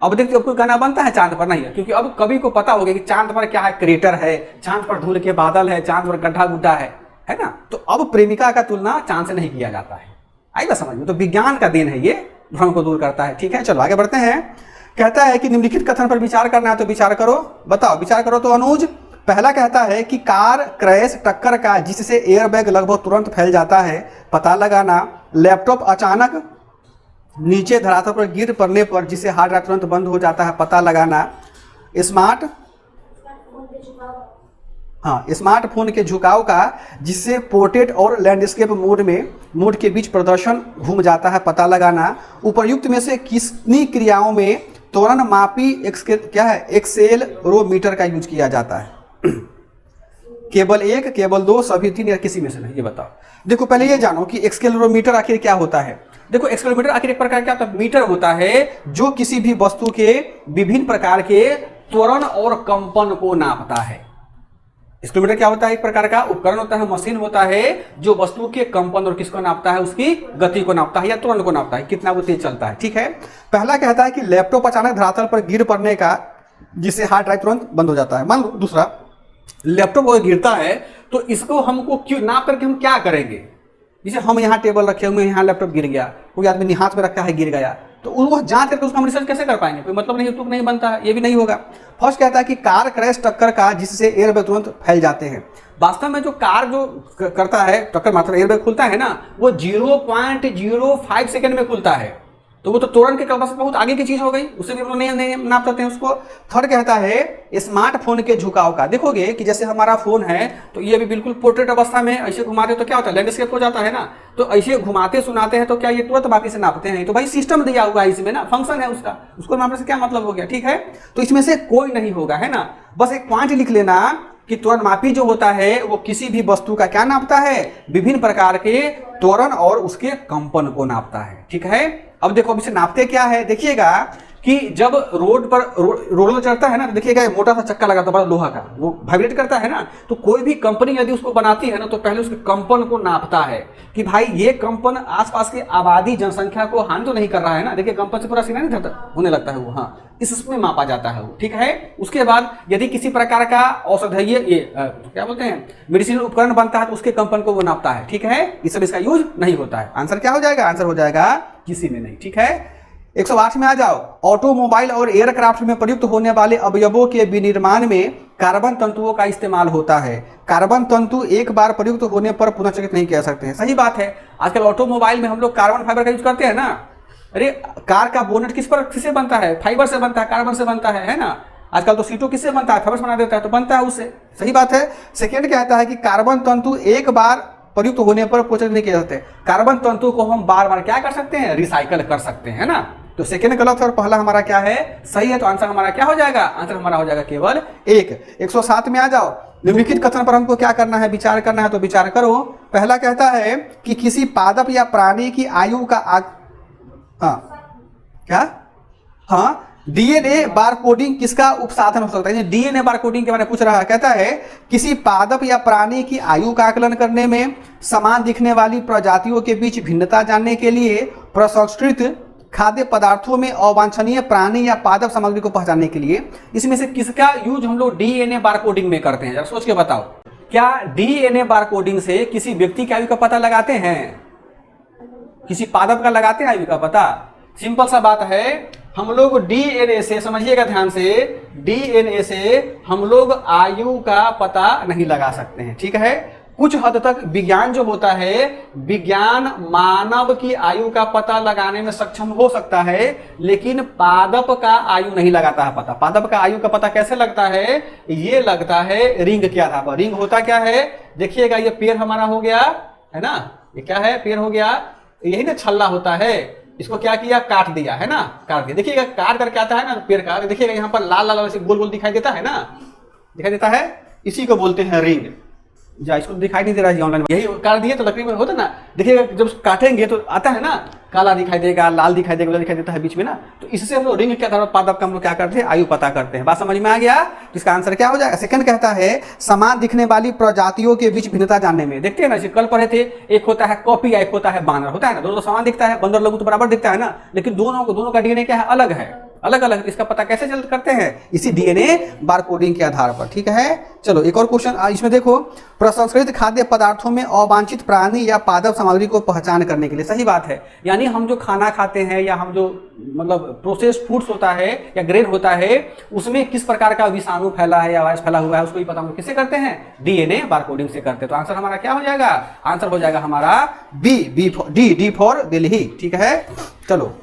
अब देखते अब कोई गाना बनता है चांद पर? नहीं है, क्योंकि अब कभी को पता हो गया कि चांद पर क्या है, क्रेटर है, चांद पर धूल के बादल है, चांद पर गड्ढा गुड्ढा है ना। तो अब प्रेमिका का तुलना चांद से नहीं किया जाता है। आएगा समझ में? तो विज्ञान का देन है, ये भ्रम को दूर करता है, ठीक है। चलो आगे बढ़ते हैं। कहता है कि निम्नलिखित कथन पर विचार करना है तो विचार करो। बताओ, विचार करो तो अनुज। पहला कहता है कि कार क्रैश टक्कर का जिससे एयरबैग लगभग तुरंत फैल जाता है पता लगाना। लैपटॉप अचानक नीचे धरातल पर गिर पड़ने पर जिससे हार्ड ड्राइव तुरंत बंद हो जाता है पता लगाना। स्मार्टफोन के झुकाव का जिससे पोर्ट्रेट और लैंडस्केप मोड के बीच प्रदर्शन घूम जाता है पता लगाना। उपर्युक्त में से कितनी क्रियाओं में त्वरण मापी एक्सेलेरोमीटर का यूज किया जाता है? केवल 1, केवल 2, सभी 3 या किसी में से नहीं? ये बताओ। देखो पहले ये जानो कि एक्सेलेरोमीटर आखिर क्या होता है। देखो एक्सेलेरोमीटर आखिर एक प्रकार का मीटर होता है जो किसी भी वस्तु के विभिन्न प्रकार के त्वरण और कंपन को नापता है। एक्सेलेरोमीटर क्या होता है? एक प्रकार का उपकरण होता है, मशीन होता है जो वस्तु के कंपन और किसको नापता है? उसकी गति को नापता है या त्वरण को नापता है, कितना वो तेज चलता है। ठीक है। पहला कहता है कि लैपटॉप अचानक धरातल पर गिर पड़ने का जिससे हार्ड ड्राइव तुरंत बंद हो जाता है। मान लो दूसरा, लैपटॉप अगर गिरता है तो इसको हमको क्यों नाप करके हम क्या करेंगे? जैसे हम यहाँ टेबल रखे हुए, यहाँ लैपटॉप गिर गया, कोई आदमी हाथ में रखा है गिर गया, तो वो जांच करके उसका हम रिसर्च कैसे कर पाएंगे? कोई मतलब नहीं, तुक नहीं बनता है, ये भी नहीं होगा। फर्स्ट कहता है कि कार क्रैश टक्कर का जिससे एयरबैग तुरंत फैल जाते हैं। वास्तव में जो कार जो करता है टक्कर मारता है, एयरबैग खुलता है ना, वो 0.05 सेकंड में खुलता है, तो वो तो त्वरण के कल्पना से बहुत आगे की चीज हो गई, उससे भी हम लोग नहीं नाप सकते हैं उसको। थर्ड कहता है स्मार्टफोन के झुकाव का। देखोगे कि जैसे हमारा फोन है तो ये भी बिल्कुल पोर्ट्रेट अवस्था में ऐसे घुमाते तो क्या होता है? लैंडस्केप हो जाता है ना, तो ऐसे घुमाते सुनाते हैं तो क्या ये तुरंत बाकी से नापते हैं? तो भाई सिस्टम दिया हुआ है इसमें ना, फंक्शन है उसका, उसको नापने से क्या मतलब हो गया? ठीक है, तो इसमें से कोई नहीं होगा, है ना। बस एक पॉइंट लिख लेना कि त्वरण मापी जो होता है वो किसी भी वस्तु का क्या नापता है? विभिन्न प्रकार के त्वरण और उसके कंपन को नापता है। ठीक है। अब देखो अब इसे नापते क्या है, देखिएगा कि जब रोड पर रोलर चढ़ता है ना, तो देखिएगा मोटा सा चक्का लगा था लोहा का, वो वाइब्रेट करता है ना, तो कोई भी कंपनी यदि उसको बनाती है ना तो पहले उसके कंपन को नापता है कि भाई ये कंपन आसपास की आबादी जनसंख्या को हानि तो नहीं कर रहा है ना। देखिए कंपन से पूरा सीना नहीं होने लगता है वो, हाँ, इसमें मापा जाता है वो। ठीक है। उसके बाद यदि किसी प्रकार का औषधीय क्या बोलते हैं मेडिसिन उपकरण बनता है तो उसके कंपन को वो नापता है। ठीक है। इस सब इसका यूज नहीं होता है। आंसर क्या हो जाएगा? आंसर हो जाएगा किसी में नहीं। ठीक है। 108 में आ जाओ। ऑटोमोबाइल और एयरक्राफ्ट में प्रयुक्त होने वाले अवयवों के विनिर्माण में कार्बन तंतुओं का इस्तेमाल होता है। कार्बन तंतु एक बार प्रयुक्त होने पर पुनर्चक्रित नहीं किया सकते हैं। सही बात है। आजकल ऑटोमोबाइल में हम लोग कार्बन फाइबर का यूज करते हैं ना। अरे कार का बोनेट किससे बनता है? फाइबर से बनता है, कार्बन से बनता है ना। आजकल तो सीटों किससे बनता है? फाइबर से बना देता है, तो बनता है उससे। सही बात है। सेकेंड कहता है कि कार्बन तंतु एक बार प्रयुक्त होने पर पुनर्चक्रित नहीं किया सकते। कार्बन तंतु को हम बार बार क्या कर सकते हैं? रिसाइकल कर सकते हैं ना। तो सेकेंड गलत है और पहला हमारा क्या है? सही है। तो आंसर हमारा क्या हो जाएगा? आंसर हमारा हो जाएगा केवल 1। 107 में आ जाओ। निम्नलिखित कथन पर हमको क्या करना है? विचार करना है, तो विचार करो। पहला कहता है कि किसी पादप या प्राणी की आयु का डीएनए बारकोडिंग किसका उपसाधन हो सकता है? डीएनए बारकोडिंग के बारे में पूछ रहा है। कहता है किसी पादप या प्राणी की आयु का आकलन करने में, समान दिखने वाली प्रजातियों के बीच भिन्नता जानने के लिए, प्रसंस्कृत खाद्य पदार्थों में अवांछनीय प्राणी या पादप सामग्री को पहचानने के लिए, इसमें से किसका यूज हम लोग डीएनए बारकोडिंग में करते हैं? जरा सोच के बताओ। क्या डीएनए बारकोडिंग से किसी व्यक्ति की आयु का पता लगाते हैं? किसी पादप का लगाते हैं आयु का पता? सिंपल सा बात है। हम लोग डीएनए से, समझिएगा ध्यान से, डीएनए से हम लोग आयु का पता नहीं लगा सकते हैं। ठीक है। कुछ हद तक विज्ञान जो होता है, विज्ञान मानव की आयु का पता लगाने में सक्षम हो सकता है, लेकिन पादप का आयु नहीं लगाता है पता। पादप का आयु का पता कैसे लगता है? ये लगता है रिंग के आधार पर। रिंग होता क्या है? देखिएगा ये पैर हमारा हो गया है ना, ये क्या है? पैर हो गया। यही ना छल्ला होता है, इसको क्या किया? काट दिया है ना, काट दिया। देखिएगा काट करके आता है ना पैर का, देखिएगा यहाँ पर लाल लाल ऐसे गोल गोल दिखाई देता है ना, दिखाई देता है, इसी को बोलते हैं रिंग। जा इसको दिखाई नहीं दे रहा है ऑनलाइन, यही काट दिए तो लकड़ी में होता ना, देखिएगा जब काटेंगे तो आता है ना, काला दिखाई देगा, लाल दिखाई देगा, दिखाई देता है बीच में ना। तो इससे हम लोग रिंग के आधार पर पादप का हम लोग क्या करते हैं? आयु पता करते हैं। बात समझ में आ गया? तो इसका आंसर क्या हो जाएगा? सेकंड कहता है समान दिखने वाली प्रजातियों के बीच भिन्नता जानने में। देखते हैं ना, कल पढ़े थे, एक होता है कॉपी, एक होता है बानर, होता है ना, दोनों समान दिखता है, बंदर लोगों तो बराबर दिखता है ना, लेकिन दोनों का डीएनए क्या है? अलग है। अलग अलग। इसका पता कैसे करते हैं? इसी डीएनए बारकोडिंग के आधार पर, ठीक है। चलो एक और क्वेश्चन इसमें देखो, प्रसंस्कृत खाद्य पदार्थों में अवांछित प्राणी या पादप सामग्री को पहचान करने के लिए। सही बात है, यानी हम जो खाना खाते हैं या हम जो मतलब प्रोसेस्ड फूड्स होता है या ग्रेन होता है, उसमें किस प्रकार का विषाणु फैला है या वायरस फैला हुआ है, उसको भी पता हम किससे करते हैं? डीएनए बारकोडिंग से करते हैं। तो आंसर हमारा क्या हो जाएगा? आंसर हो जाएगा हमारा डी फॉर दिल्ली, ठीक है। चलो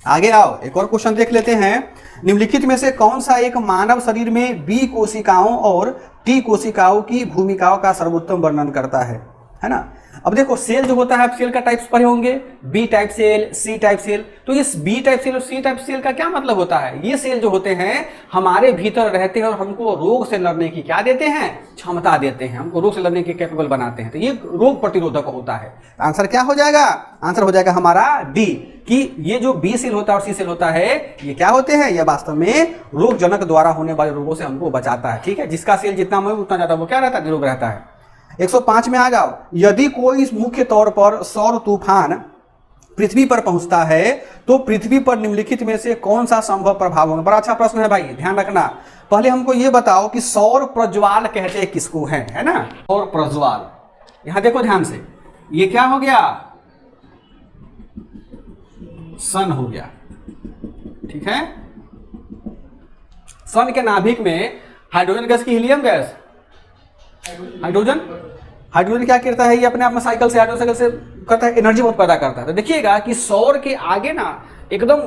आगे आओ, एक और क्वेश्चन देख लेते हैं। निम्नलिखित में से कौन सा एक मानव शरीर में बी कोशिकाओं और टी कोशिकाओं की भूमिकाओं का सर्वोत्तम वर्णन करता है ना। अब देखो सेल जो होता है, आप सेल का टाइप्स पढ़े होंगे, B type cell, C type cell. तो इस बी टाइप सेल और सी टाइप सेल का क्या मतलब होता है? ये सेल जो होते हैं हमारे भीतर रहते हैं और हमको रोग से लड़ने की क्या देते हैं? क्षमता देते हैं, हमको रोग से लड़ने के कैपेबल बनाते हैं। तो ये रोग प्रतिरोधक होता है। आंसर क्या हो जाएगा? आंसर हो जाएगा हमारा डी, कि ये जो बी सेल होता है और सी सेल होता है, ये क्या होते हैं? ये वास्तव में रोगजनक द्वारा होने वाले रोगों से हमको बचाता है, ठीक है। जिसका सेल जितना में उतना ज्यादा वो क्या रहता है? निरोग रहता है। 105 में आ जाओ। यदि कोई मुख्य तौर पर सौर तूफान पृथ्वी पर पहुंचता है तो पृथ्वी पर निम्नलिखित में से कौन सा संभव प्रभाव होगा? बड़ा अच्छा प्रश्न है भाई, ध्यान रखना। पहले हमको ये बताओ कि सौर प्रज्वाल कहते हैं किसको है ना? सौर प्रज्वाल, यहां देखो ध्यान से, ये क्या हो गया? सन हो गया, ठीक है। सन के नाभिक में हाइड्रोजन गैस की हीलियम गैस, हाइड्रोजन क्या करता है? ये अपने आप में साइकिल से, हाइड्रोजन साइकिल से करता है, एनर्जी बहुत पैदा करता है। तो देखिएगा कि सौर के आगे ना एकदम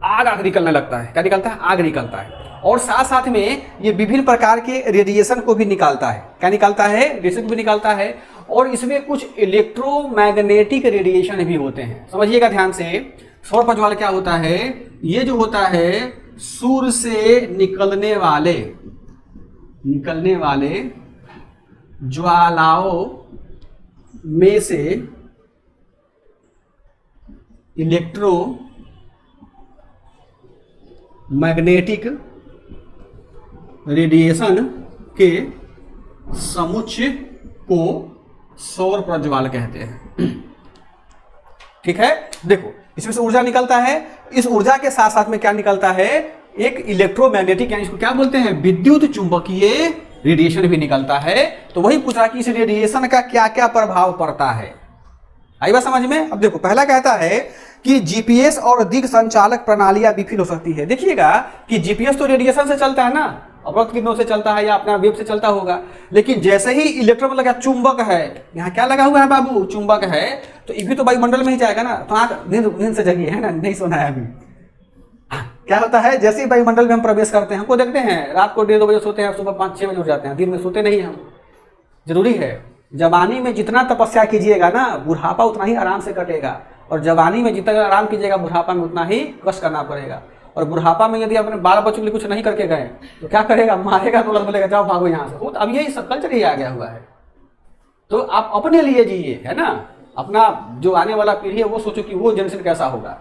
आग निकलने लगता है। क्या निकलता है? आग निकलता है। और साथ साथ में ये विभिन्न प्रकार के रेडिएशन को भी निकालता है। क्या निकालता है? रेडिएशन भी निकालता है। और इसमें कुछ इलेक्ट्रोमैग्नेटिक रेडिएशन भी होते हैं। समझिएगा ध्यान से, सौर प्रज्वाल क्या होता है? ये जो होता है सूर्य से निकलने वाले ज्वालाओं में से इलेक्ट्रोमैग्नेटिक रेडिएशन के समुच्चय को सौर प्रज्वाल कहते हैं, ठीक है। देखो इसमें से ऊर्जा निकलता है, इस ऊर्जा के साथ साथ में क्या निकलता है? एक इलेक्ट्रोमैग्नेटिक, यानी इसको क्या बोलते हैं? विद्युत चुंबकीय रेडिएशन भी निकलता है। तो वही पूछा कि इस रेडिएशन का क्या क्या प्रभाव पड़ता है। आई बात समझ में? अब देखो पहला कहता है कि जीपीएस और दिग संचालक प्रणालियां विफल हो सकती है। देखिएगा कि जीपीएस तो रेडिएशन से चलता है ना, अवरक्त किरणों से चलता है या अपना वेव से चलता होगा। लेकिन जैसे ही इलेक्ट्रॉन लगा, चुंबक है, यहाँ क्या लगा हुआ है बाबू? चुंबक है, तो ये भी तो वायुमंडल में ही जाएगा ना। तो आंख नींद से जगी है ना, नहीं सोना है अभी। क्या होता है? जैसे ही वायुमंडल में हम प्रवेश करते हैं, हमको देखते हैं रात को 1:30 बजे सोते हैं, सुबह 5-6 बजे उठ जाते हैं। दिन में सोते नहीं हम। जरूरी है, जवानी में जितना तपस्या कीजिएगा ना, बुढ़ापा उतना ही आराम से कटेगा। और जवानी में जितना आराम कीजिएगा, बुढ़ापा में उतना ही कष्ट करना पड़ेगा। और बुढ़ापा में यदि अपने बाल बच्चों के लिए कुछ नहीं करके गए तो क्या करेगा? मारेगा, तो बोलेगा जाओ भागो यहाँ से। तो अब यही सब कल्चर ही आ गया हुआ है। तो आप अपने लिए जिए, है ना। अपना जो आने वाला पीढ़ी है वो सोचो कि वो जनरेशन कैसा होगा,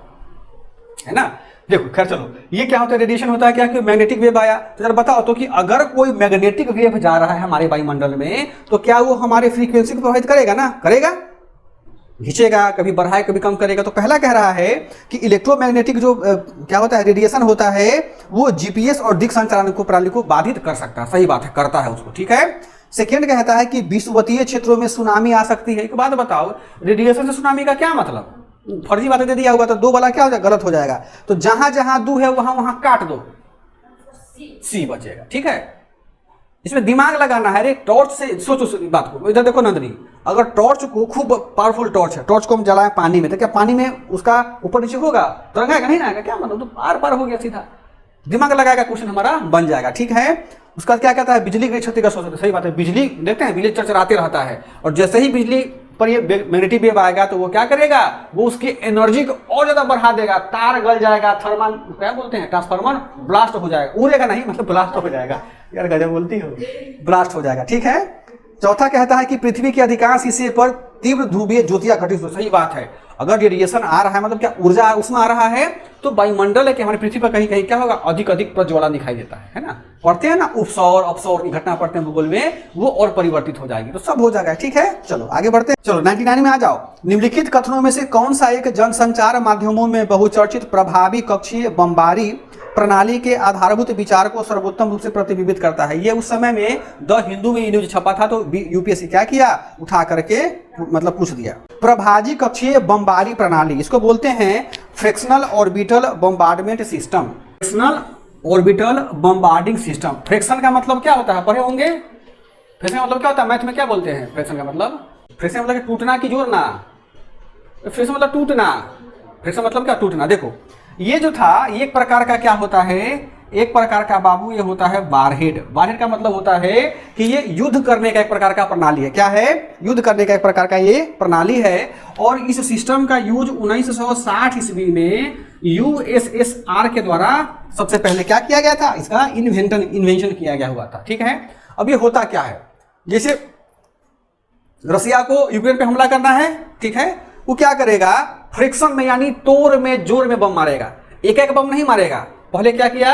है ना। देखो खैर चलो, ये क्या होता है? रेडिएशन होता है क्या? कि मैग्नेटिक वेव आया। तो जरा बताओ तो कि अगर कोई मैग्नेटिक वेव जा रहा है हमारे वायुमंडल में, तो क्या वो हमारे फ्रीक्वेंसी को प्रभावित करेगा ना? करेगा, खींचेगा, कभी बढ़ाए कभी कम करेगा। तो पहला कह रहा है कि इलेक्ट्रोमैग्नेटिक जो क्या होता है? रेडिएशन होता है, वो जीपीएस और दिग संचालन को प्रणाली को बाधित कर सकता है। सही बात है, करता है उसको, ठीक है। सेकेंड कहता है कि विषुवतीय क्षेत्रों में सुनामी आ सकती है। एक बात बताओ, रेडिएशन से सुनामी का क्या मतलब? फर्जी बातें दे दिया होगा तो दो वाला क्या हो जाएगा? गलत हो जाएगा। तो जहां जहां दू है वहां वहां काट दो, सी बचेगा, ठीक है। इसमें दिमाग लगाना है। रे टॉर्च से सोचो बात को। इधर देखो नंदनी, अगर टॉर्च को, खूब पावरफुल टॉर्च है, टॉर्च को हम जलाएं पानी में, तो क्या पानी में उसका ऊपर नीचे होगा? तरंगाएगा नहीं ना? क्या मतलब? तो पार पार हो गया सीधा। दिमाग लगाएगा, क्वेश्चन हमारा बन जाएगा, ठीक है। उसका क्या कहता है? बिजली की क्षति का सोचते। सही बात है, बिजली देखते हैं, बिजली चरचराते रहता है। और जैसे ही बिजली पर ये मैग्नेटिक वेव आएगा तो वो क्या करेगा? वो उसकी एनर्जी को और ज्यादा बढ़ा देगा, तार गल जाएगा, थर्मल क्या बोलते हैं, ट्रांसफार्मर ब्लास्ट हो जाएगा। उड़ेगा नहीं, मतलब ब्लास्ट हो जाएगा। यार गजब बोलती हो, ब्लास्ट हो जाएगा, ठीक है। चौथा कहता है कि पृथ्वी के अधिकांश हिस्से पर तीव्र ध्रुवीय ज्योतियां घटित हो। सही बात है, अगर रेडिएशन आ रहा है, मतलब क्या ऊर्जा उसमें आ रहा है, तो वायुमंडल है कि हमारी पृथ्वी पर कहीं कहीं क्या होगा? अधिक प्रज्वलन दिखाई देता है ना। पढ़ते हैं ना, उपसौर अपसौर की घटना पढ़ते हैं भूगोल में, वो और परिवर्तित हो जाएगी, तो सब हो जाएगा। ठीक है, चलो आगे बढ़ते हैं। चलो 99 में आ जाओ। निम्नलिखित कथनों में से कौन सा एक जनसंचार माध्यमों में बहुचर्चित प्रभावी कक्षीय बमबारी प्रणाली के आधारभूत विचार को सर्वोत्तम रूप से प्रतिबिंबित करता है? ये उस समय में द हिंदू में न्यूज छपा था, तो यूपीएससी क्या किया, उठा करके मतलब पूछ दिया। प्रभाजी कक्षीय बमबारी प्रणाली, इसको बोलते हैं fractional orbital bombardment system. Fractional orbital bombarding system. Fraction का मतलब क्या होता है, पढ़े होंगे? फ्रैक्शन का मतलब क्या होता है, मैथ में क्या बोलते हैं फ्रैक्शन का मतलब? फ्रैक्शन मतलब टूटना की जोड़ना, फ्रैक्शन मतलब टूटना, फ्रैक्शन मतलब क्या, टूटना। देखो ये जो था, एक प्रकार का क्या होता है, एक प्रकार का बाबू ये होता है वारहेड। वारहेड का मतलब होता है कि ये युद्ध करने का एक प्रकार का प्रणाली है। क्या है, युद्ध करने का एक प्रकार का ये प्रणाली है। और इस सिस्टम का यूज 1960 ईस्वी में यूएसएसआर के द्वारा सबसे पहले क्या किया गया था, इसका इन्वेंशन किया गया हुआ था। ठीक है, अब ये होता क्या है, जैसे रसिया को यूक्रेन पे हमला करना है, ठीक है, वो क्या करेगा, फ्रिक्शन में यानी तोड़ में जोर में बम मारेगा। एक एक बम नहीं मारेगा, पहले क्या किया,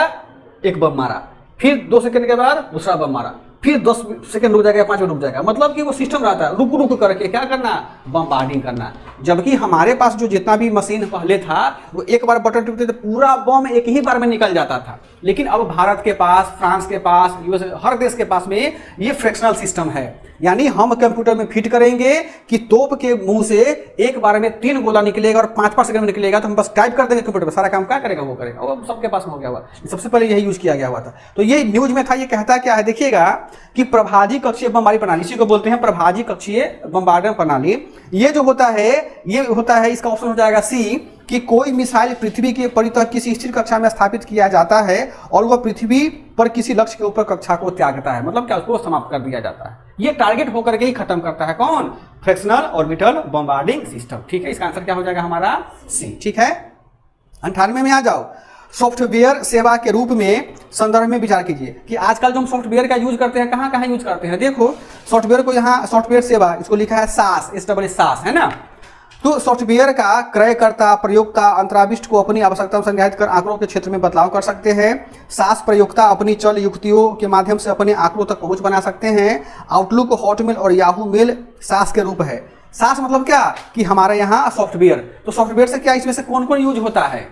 एक बम मारा, फिर 2 सेकंड के बाद दूसरा बम मारा, फिर 10 सेकंड रुक जाएगा, 5 मिनट रुक जाएगा। मतलब कि वो सिस्टम रहता है, रुक रुक करके क्या करना, बमबार्डिंग करना। जबकि हमारे पास जो जितना भी मशीन पहले था, वो एक बार बटन टिपते तो पूरा बम एक ही बार में निकल जाता था। लेकिन अब भारत के पास, फ्रांस के पास, यूएस, हर देश के पास में ये फ्रैक्शनल सिस्टम है। यानी हम कंप्यूटर में फिट करेंगे कि तोप के मुंह से एक बार में 3 गोला निकलेगा और 5-5 सेकंड में निकलेगा, तो हम बस टाइप कर देंगे कंप्यूटर पर, सारा काम क्या करेगा, वो करेगा। और सबके पास में हो गया हुआ, सबसे पहले यही यूज किया गया हुआ था। तो ये न्यूज में था, ये कहता क्या है, देखिएगा कि प्रभाजी कक्षीय बमबारी प्रणाली, इसी को बोलते हैं प्रभाजी कक्षीय बमबारी प्रणाली। ये जो होता है, ये होता है, इसका ऑप्शन हो जाएगा सी, कि कोई मिसाइल पृथ्वी के परितः किसी स्थिर कक्षा में स्थापित किया जाता है और वह पृथ्वी पर किसी लक्ष्य के ऊपर कक्षा को त्यागता है। मतलब क्या, उसको समाप्त कर दिया जाता है। ये टारगेट होकर के ही खत्म करता है, कौन, फ्रैक्शनल ऑर्बिटल बम्बार्डिंग सिस्टम। ठीक है, इसका आंसर क्या हो जाएगा हमारा सी। ठीक है, 98 में आ जाओ। सॉफ्टवेयर सेवा के रूप में संदर्भ में विचार कीजिए कि आजकल जो हम सॉफ्टवेयर का यूज करते हैं, कहाँ कहाँ यूज करते हैं। देखो सॉफ्टवेयर को, यहाँ सॉफ्टवेयर सेवा, इसको लिखा है सास, SAAS है ना। तो सॉफ्टवेयर का क्रयकर्ता, प्रयोक्ता अंतराविष्ट को अपनी आवश्यकता से निर्धारित कर आंकड़ों के क्षेत्र में बदलाव कर सकते हैं। सास प्रयोक्ता अपनी चल युक्तियों के माध्यम से अपने आंकड़ों तक पहुंच बना सकते हैं। आउटलुक, हॉटमेल और याहू मेल सास के रूप है। सास मतलब क्या, कि हमारे यहाँ सॉफ्टवेयर, तो सॉफ्टवेयर से क्या, इसमें से कौन कौन यूज होता है।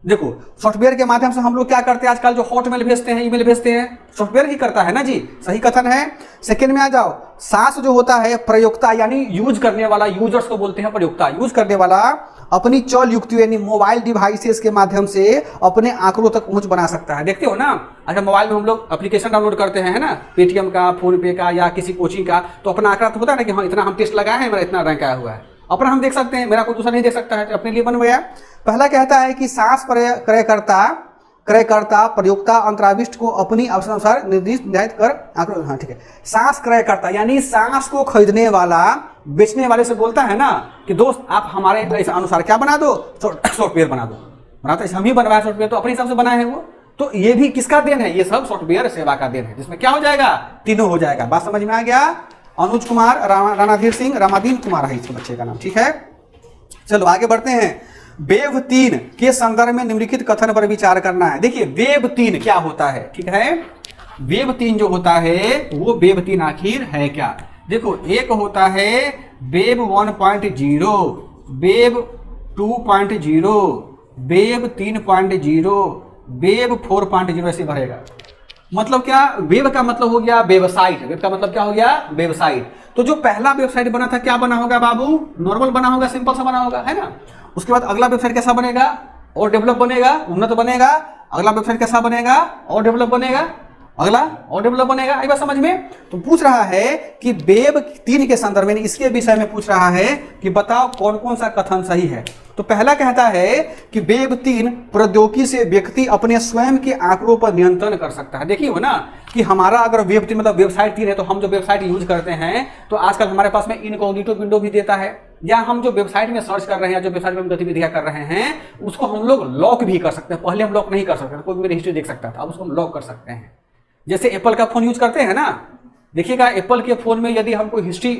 देखो सॉफ्टवेयर के माध्यम से हम लोग क्या करते हैं, आजकल जो हॉटमेल भेजते हैं, ईमेल भेजते हैं, सॉफ्टवेयर ही करता है ना जी, सही कथन है। सेकंड में आ जाओ, सास जो होता है प्रयोक्ता, यानी यूज करने वाला, यूजर्स को बोलते हैं प्रयोक्ता। यूज करने वाला अपनी चल युक्ति यानी मोबाइल डिवाइसेस के माध्यम से अपने आंकड़ों तक पहुंच बना सकता है। देखते हो ना, अगर मोबाइल में हम लोग एप्लीकेशन डाउनलोड करते हैं, है ना, पेटीएम का, फोन पे का या किसी कोचिंग का, तो अपना आंकड़ा तो होता है ना कि हाँ इतना हम टेस्ट लगाए हैं, मेरा इतना रैंक आया हुआ है, अपना हम देख सकते हैं, मेरा कोई दूसरा नहीं देख सकता है, तो अपने लिए बन गया। पहला कहता है कि सास क्रयकर्ता प्रयोक्ता अंतराविष्ट को अपनी आवश्यकतानुसार निर्धारित कर आंकड़ों, हाँ ठीक है। सांस क्रयकर्ता यानी सांस को खरीदने वाला बेचने वाले से बोलता है ना कि दोस्त आप हमारे अनुसार क्या बना दो, सॉफ्टवेयर बना दो। बनाते हम ही बनवाया सॉफ्टवेयर, तो अपने हिसाब से बनाए हैं वो। तो ये भी किसका देन है, ये सब सॉफ्टवेयर सेवा का देन है, जिसमें क्या हो जाएगा, तीनों हो जाएगा। बात समझ में आ गया। अनुज कुमार, राणाधीर सिंह, रामादीन कुमार है इस बच्चे का नाम। ठीक है, चलो आगे बढ़ते हैं। वेव 3 के संदर्भ में निम्नलिखित कथन पर विचार करना है। देखिए वेव 3 क्या होता है, ठीक है। वेव 3 जो होता है वो वेव 3 आखिर है क्या। देखो एक होता है वेव 1.0, वेव 2.0, वेव 3.0, वेव 4.0, ऐसे बढ़ेगा। मतलब क्या, वेब का मतलब हो गया वेबसाइट, वेब का मतलब क्या हो गया, वेबसाइट। तो जो पहला वेबसाइट बना था क्या बना होगा बाबू, नॉर्मल बना होगा, सिंपल सा बना होगा, है ना। उसके बाद अगला वेबसाइट कैसा बनेगा, और डेवलप बनेगा, उन्नत बनेगा। अगला वेबसाइट कैसा बनेगा, और डेवलप बनेगा। अगला और डेवलप बनेगा। आई बात समझ में। तो पूछ रहा है कि वेब 3 के संदर्भ में, इसके विषय में पूछ रहा है कि बताओ कौन कौन सा कथन सही है। तो पहला कहता है कि वेब 3 प्रौद्योगिकी से व्यक्ति अपने स्वयं के आंकड़ों पर नियंत्रण कर सकता है। देखिए हो ना कि हमारा अगर वेब 3 मतलब वेबसाइट 3 है, तो हम जो वेबसाइट यूज करते हैं तो आजकल हमारे पास में इनकॉग्निटो विंडो भी देता है, या हम जो वेबसाइट में सर्च कर रहे हैं, जो वेबसाइट में गतिविधियां कर रहे हैं, उसको हम लोग लॉक भी कर सकते हैं। पहले हम लॉक नहीं कर सकते, कोई मेरी हिस्ट्री देख सकता था, अब उसको हम लॉक कर सकते हैं। जैसे एप्पल का फोन यूज करते हैं ना, देखिएगा एप्पल के फोन में यदि हम कोई हिस्ट्री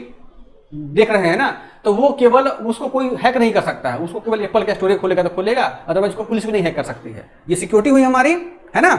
देख रहे हैं ना, तो वो केवल उसको कोई हैक नहीं कर सकता है, उसको केवल एप्पल का स्टोरेज खोलेगा तो खोलेगा, अदरवाइज को पुलिस भी नहीं हैक कर सकती है। ये सिक्योरिटी हुई हमारी, है ना।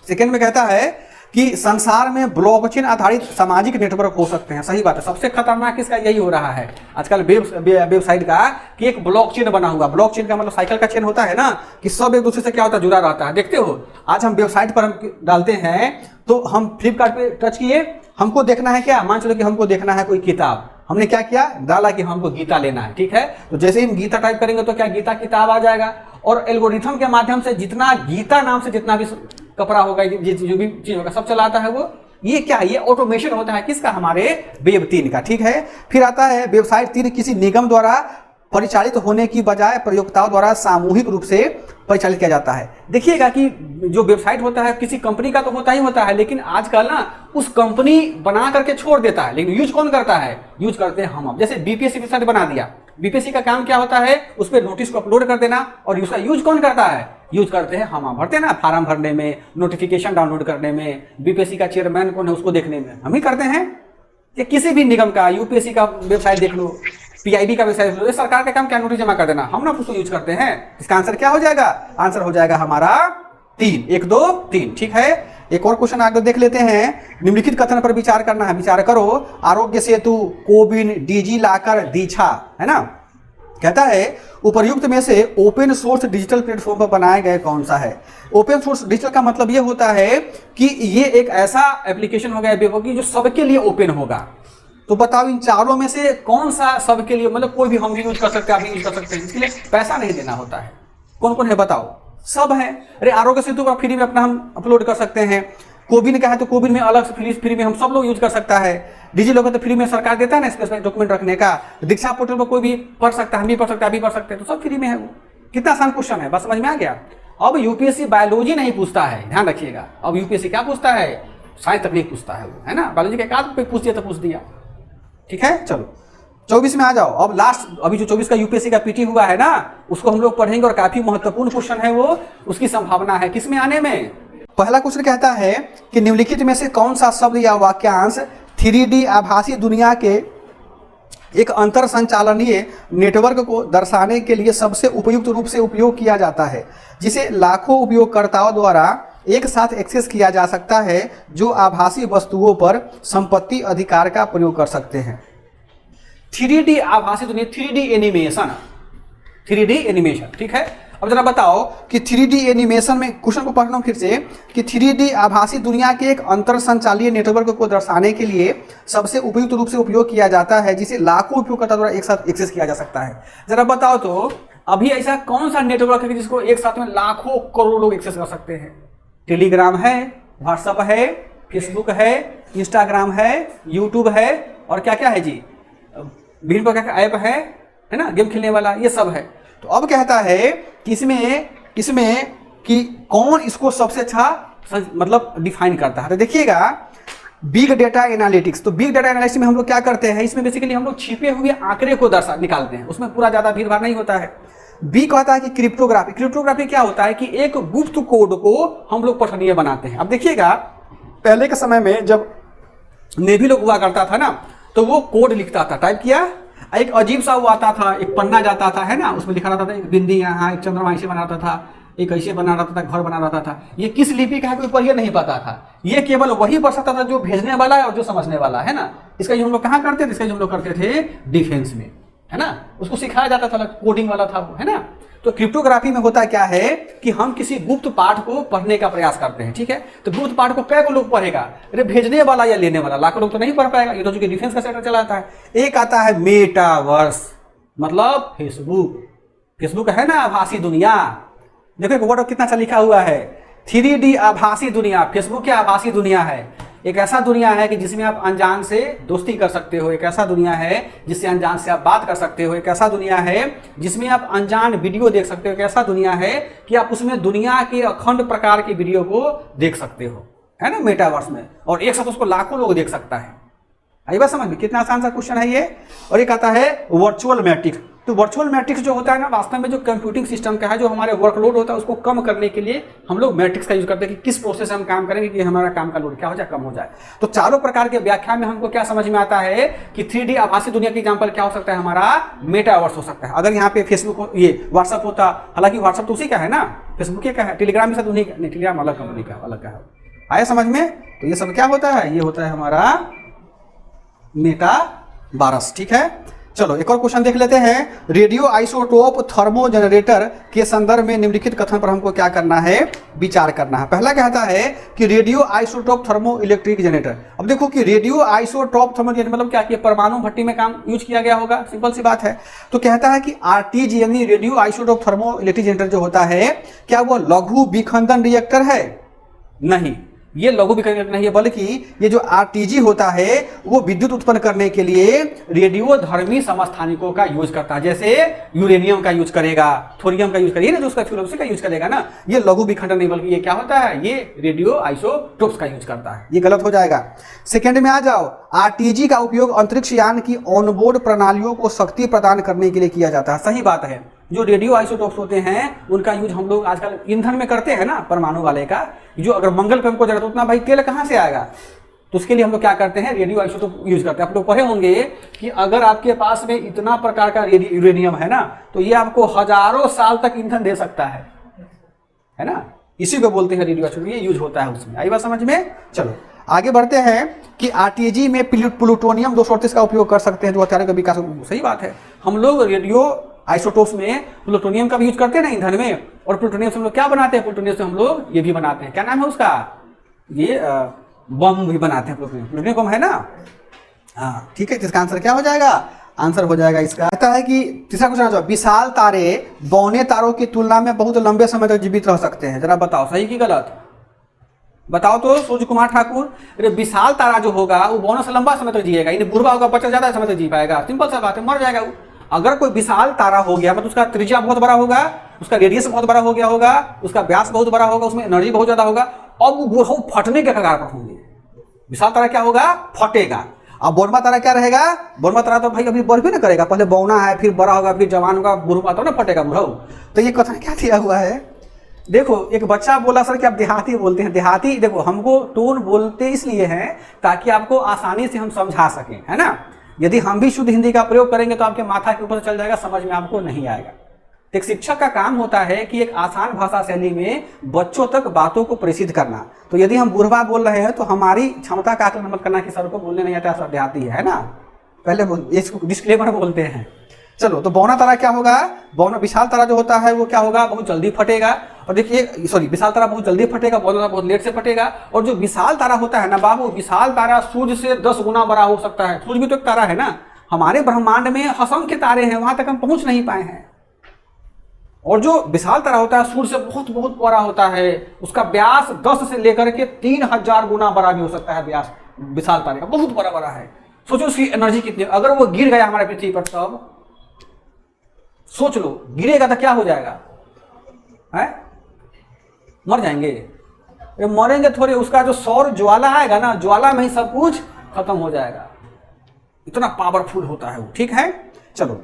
सेकेंड में कहता है कि संसार में ब्लॉकचेन आधारित सामाजिक नेटवर्क हो सकते हैं। सही बात है, सबसे खतरनाक इसका यही हो रहा है आजकल वेबसाइट का, कि एक ब्लॉकचेन बना हुआ। ब्लॉकचेन का मतलब साइकिल का चेन होता है ना, कि सब एक दूसरे से क्या होता है, जुड़ा रहता है। देखते हो आज हम वेबसाइट पर हम डालते हैं तो हम फ्लिपकार्ट पे टच किए, हमको देखना है क्या, मान चलो कि हमको देखना है कोई किताब, हमने क्या किया, डाला कि हमको गीता लेना है, ठीक है। तो जैसे ही हम गीता टाइप करेंगे तो क्या गीता किताब आ जाएगा, और एल्गोरिथम के माध्यम से जितना गीता नाम से जितना भी कपड़ा होगा, जो भी चीज होगा, सब चलाता है वो। ये क्या, ये ऑटोमेशन होता है किसका, हमारे वेब 3 का, ठीक है। फिर आता है वेबसाइट 3 किसी निगम द्वारा परिचालित होने की बजाय प्रयोक्ताओं द्वारा सामूहिक रूप से परिचालित किया जाता है। देखिएगा कि जो वेबसाइट होता है किसी कंपनी का तो होता ही होता है, लेकिन आजकल ना उस कंपनी बना करके छोड़ देता है, लेकिन यूज कौन करता है, यूज करते हैं हम। जैसे बीपीएससी वेबसाइट बना दिया, बीपीएससी का काम क्या होता है, उस पर नोटिस को अपलोड कर देना, और उसका यूज कौन करता है, यूज करते हैं हम भरते हैं ना, फार्म भरने में, नोटिफिकेशन डाउनलोड करने में, बीपीएससी का चेयरमैन कौन है उसको देखने में हम ही करते हैं। या किसी भी निगम का, यूपीएससी का वेबसाइट देख लो, पीआईबी का वेबसाइट देख लो, सरकार का काम क्या, नोटिस जमा कर देना, हम ना उसको यूज करते हैं। इसका आंसर क्या हो जाएगा, आंसर हो जाएगा हमारा 3, 1 2 3, ठीक है। एक और क्वेश्चन आगे देख लेते हैं। निम्नलिखित कथन पर विचार करना है, विचार करो। आरोग्य सेतु, कोविन, डिजी लॉकर, दीक्षा, है ना। कहता है उपर्युक्त में से ओपन सोर्स डिजिटल प्लेटफॉर्म पर बनाए गए कौन सा है। ओपन सोर्स डिजिटल का मतलब ये होता है कि ये एक ऐसा एप्लीकेशन होगा कि जो सबके लिए ओपन होगा। तो बताओ इन चारों में से कौन सा सबके लिए, मतलब कोई भी हम भी यूज कर सकते हैं, आप भी यूज कर सकते हैं, इसके लिए पैसा नहीं देना होता है। कौन कौन है बताओ, सब है। अरे आरोग्य सेतु का फ्री में अपना हम अपलोड कर सकते हैं। कोविन का है तो कोविन में अलग से फ्री में हम सब लोग यूज कर सकता है। डिजी लॉकर तो फ्री में सरकार देता है ना स्पेशल डॉक्यूमेंट रखने का। दीक्षा पोर्टल पर कोई भी पढ़ सकता है, हम भी पढ़ सकते हैं, आप भी पढ़ सकते हैं, तो सब फ्री में है वो। कितना आसान क्वेश्चन है, बस समझ में आ गया। अब यूपीएससी बायोलॉजी नहीं पूछता है, ध्यान रखिएगा। अब यूपीएससी क्या पूछता है, साइंस तकनीक पूछता है वो, है ना। बायोलॉजी का एक आध पे पूछ दिया तो पूछ दिया, ठीक है। चलो 24 में आ जाओ। अब लास्ट, अभी जो 24 का यूपीएससी का पीटी हुआ है ना, उसको हम लोग पढ़ेंगे, और काफी महत्वपूर्ण क्वेश्चन है वो, उसकी संभावना है किसमें आने में। पहला क्वेश्चन कहता है कि निम्नलिखित में से कौन सा शब्द या वाक्यांश 3D आभासी दुनिया के एक अंतर संचालनीय नेटवर्क को दर्शाने के लिए सबसे उपयुक्त रूप से उपयोग किया जाता है, जिसे लाखों उपयोगकर्ताओं द्वारा एक साथ एक्सेस किया जा सकता है, जो आभासी वस्तुओं पर संपत्ति अधिकार का प्रयोग कर सकते हैं। 3D आभासी दुनिया, 3D एनिमेशन, 3D एनिमेशन, ठीक है। अब जरा बताओ कि 3D एनिमेशन में, क्वेश्चन को पढ़ना फिर से, कि 3D आभासी दुनिया के एक अंतर संचालीय नेटवर्क को दर्शाने के लिए सबसे उपयुक्त रूप से उपयोग किया जाता है, जिसे लाखों उपयोगकर्ता द्वारा एक साथ एक्सेस किया जा सकता है। जरा बताओ तो अभी ऐसा कौन सा नेटवर्क है जिसको एक साथ में लाखों करोड़ों लोग एक्सेस कर सकते हैं। टेलीग्राम है, व्हाट्सएप है, फेसबुक है, इंस्टाग्राम है, यूट्यूब है, और क्या क्या है जी, विभिन्न प्रकार का ऐप है ना, गेम खेलने वाला, ये सब है। तो अब कहता है कि इसमें कि कौन इसको सबसे अच्छा मतलब डिफाइन करता है। तो देखिएगा बिग डेटा एनालिटिक्स। तो बिग डेटा एनालिटिक्स में हम लोग क्या करते हैं, इसमें बेसिकली हम लोग छिपे हुए आंकड़े को निकालते हैं, उसमें पूरा ज्यादा भीड़ भाड़ नहीं होता है। बी कहता है कि क्रिप्टोग्राफी। क्रिप्टोग्राफी क्या होता है कि एक गुप्त कोड को हम लोग पठनीय बनाते हैं। अब देखिएगा पहले के समय में जब नेवी लोग हुआ करता था ना, तो वो कोड लिखता था, टाइप किया, एक अजीब सा वो आता था, एक पन्ना जाता था, है ना, उसमें लिखा रहता था एक बिंदी यहाँ, एक चंद्रमा ऐसे बना रहता था, एक ऐसे बना रहता था, घर बना रहता था। ये किस लिपि का है कोई पढ़िए नहीं पता था, ये केवल वही पढ़ सकता था जो भेजने वाला है और जो समझने वाला है ना। इसका जो हम लोग कहाँ करते थे, इसका जो हम लोग करते थे डिफेंस में, है ना, उसको सिखाया जाता था, कोडिंग वाला था वो, है ना। तो क्रिप्टोग्राफी में होता क्या है कि हम किसी गुप्त पाठ को पढ़ने का प्रयास करते हैं, ठीक है। तो गुप्त पाठ को कै को लोग पढ़ेगा, अरे भेजने वाला या लेने वाला, लाखों लोग तो नहीं पढ़ पाएगा। ये तो चूंकि डिफेंस का सेक्टर चलाता है। एक आता है मेटावर्स, मतलब फेसबुक है ना, आभासी दुनिया। देखो वर्ड कितना अच्छा लिखा हुआ है, 3D आभासी दुनिया। फेसबुक क्या आभासी दुनिया है, एक ऐसा दुनिया है कि जिसमें आप अनजान से दोस्ती कर सकते हो, एक ऐसा दुनिया है जिससे अनजान से आप बात कर सकते हो, एक ऐसा दुनिया है जिसमें आप अनजान वीडियो देख सकते हो, एक ऐसा दुनिया है कि आप उसमें दुनिया के अखंड प्रकार की वीडियो को देख सकते हो, है ना, मेटावर्स में, और एक साथ उसको लाखों लोग देख सकता है। आई बात समझ में, कितना आसान सा क्वेश्चन है ये। और एक आता है वर्चुअल मैट्रिक्स। तो वर्चुअल मैट्रिक्स जो होता है ना, वास्तव में जो कंप्यूटिंग सिस्टम का है, जो हमारे वर्कलोड होता है उसको कम करने के लिए हम लोग मैट्रिक्स का यूज करते हैं कि किस प्रोसेस से हम काम करेंगे कि हमारा काम का लोड क्या हो जाए, कम हो जाए। तो चारों प्रकार के व्याख्या में हमको क्या समझ में आता है कि 3D आभासी दुनिया की एग्जांपल क्या हो सकता है, हमारा मेटावर्स हो सकता है। अगर यहाँ पे फेसबुक ये व्हाट्सअप होता, हालांकि व्हाट्सअप तो उसी का है ना, फेसबुक का है, टेलीग्राम के साथ उन्हीं का नहीं, टेलीग्राम अलग कंपनी का, अलग का है। आया समझ में? तो ये सब क्या होता है? ये होता है हमारा मेटाबारस। ठीक है, चलो एक और क्वेश्चन देख लेते हैं। रेडियो आइसोटोप थर्मो जनरेटर के संदर्भ में निम्नलिखित कथन पर हमको क्या करना है? विचार करना है। पहला कहता है कि radio isotope thermo electric generator. अब देखो कि रेडियो आइसोटोप थर्मो जनरेटर मतलब क्या कि परमाणु भट्टी में काम यूज किया गया होगा, सिंपल सी बात है। तो कहता है कि आरटीजी यानी radio isotope thermo electric generator जो होता है, क्या वो लघु विखंडन रिएक्टर है? नहीं, ये लघु विखंडन नहीं है, बल्कि ये जो आरटीजी होता है वो विद्युत उत्पन्न करने के लिए रेडियोधर्मी समस्थानिकों का यूज करता है। जैसे यूरेनियम का यूज करेगा, थोरियम का यूज करेगा ना, जो उसका फ्यूल उसी का यूज करेगा ना। ये लघु विखंडन नहीं, बल्कि ये क्या होता है? ये रेडियो आइसोटोप्स का यूज करता है। ये गलत हो जाएगा। सेकेंड में आ जाओ। आरटीजी का उपयोग अंतरिक्ष यान की ऑनबोर्ड प्रणालियों को शक्ति प्रदान करने के लिए किया जाता है। सही बात है, जो रेडियो आइसोटोप्स होते हैं उनका यूज हम लोग आजकल ईंधन में करते हैं ना, परमाणु वाले का। जो अगर मंगल पे हमको जरूरत उतना भाई तेल कहाँ से आएगा? तो उसके लिए हम लोग क्या करते हैं? रेडियो आइसोटोप यूज करते हैं। आप लोग पढ़े होंगे कि अगर आपके पास में इतना प्रकार का यूरेनियम है ना, तो ये आपको हजारों साल तक ईंधन दे सकता है ना। इसी को बोलते हैं रेडियो आइसोटोप, ये यूज होता है उसमें। आई बात समझ में? चलो आगे बढ़ते हैं कि आरटीजी में प्लूटोनियम 238 का उपयोग कर सकते हैं जो हथियारों का विकास। सही बात है, हम लोग रेडियो आइसोटोप्स में प्लूटोनियम का भी यूज करते हैं ना ईंधन में। और प्लूटोनियम से हम लोग क्या बनाते हैं? प्लूटोनियम से हम लोग ये भी बनाते हैं, क्या नाम है उसका? ये बम भी बनाते हैं। प्लूटोनियम बम है ना। हाँ ठीक है, इसका आंसर क्या हो जाएगा? आंसर हो जाएगा इसका कहता है कि तीसरा क्वेश्चन आ, विशाल तारे बौने तारों की तुलना में बहुत लंबे समय तक जीवित रह सकते हैं। जरा बताओ सही की गलत? बताओ तो सूर्य कुमार ठाकुर। अरे विशाल तारा जो होगा वो बौनों से लंबा समय तक जिएगा, यानी बुढ़वा होगा, बच्चा ज्यादा समय तक जी पाएगा। सिंपल सा बात है, मर जाएगा वो। अगर कोई विशाल तारा हो गया मतलब उसका त्रिज्या बहुत बड़ा होगा, उसका रेडियस बहुत बड़ा हो गया होगा, उसका व्यास बहुत बड़ा होगा, उसमें एनर्जी बहुत ज्यादा होगा, और वो फटने के कगार पर होंगे। विशाल तारा क्या होगा? फटेगा। अब बौना तारा क्या रहेगा? बौना तारा तो भाई अभी बढ़ भी ना करेगा, पहले बौना है, फिर बड़ा होगा, फिर जवान होगा, बुढ़वा तो ना फटेगा बुढ़ऊ। तो ये कथन क्या दिया हुआ है? देखो एक बच्चा बोला सर कि आप देहाती बोलते हैं। देहाती देखो हमको टोन बोलते इसलिए हैं ताकि आपको आसानी से हम समझा सकें, है ना। यदि हम भी शुद्ध हिंदी का प्रयोग करेंगे तो आपके माथा के ऊपर चल जाएगा, समझ में आपको नहीं आएगा। एक शिक्षक का काम होता है कि एक आसान भाषा शैली में बच्चों तक बातों को प्रेषित करना। तो यदि हम बुढ़वा बोल रहे हैं तो हमारी क्षमता का आकलन मत करना कि सर को बोलने नहीं आता, सर देहाती है ना। पहले इसको डिस्क्लेमर बोलते हैं। चलो तो बौना तारा क्या होगा? बौना विशाल तारा जो होता है वो क्या होगा? बहुत जल्दी फटेगा। और देखिए सॉरी, विशाल तारा बहुत जल्दी फटेगा, बौना तारा बहुत लेट से फटेगा। और जो विशाल तारा होता है ना बाबू, विशाल तारा सूर्य से 10 गुना बड़ा हो सकता है। सूर्य भी तो एक तारा है ना। हमारे ब्रह्मांड में असंख्य तारे हैं, वहां तक हम पहुंच नहीं पाए हैं। और जो विशाल तारा होता है सूर्य से बहुत बहुत बड़ा होता है, उसका व्यास 10 से लेकर के 3000 गुना बड़ा भी हो सकता है। व्यास विशाल तारे का बहुत बड़ा बड़ा है। सोचो उसकी एनर्जी कितनी। अगर वो गिर गया हमारे पृथ्वी पर तब सोच लो, गिरेगा तो क्या हो जाएगा? है मर जाएंगे। मरेंगे थोड़े, उसका जो सौर ज्वाला आएगा ना, ज्वाला में ही सब कुछ खत्म हो जाएगा। इतना पावरफुल होता है वो। ठीक है, चलो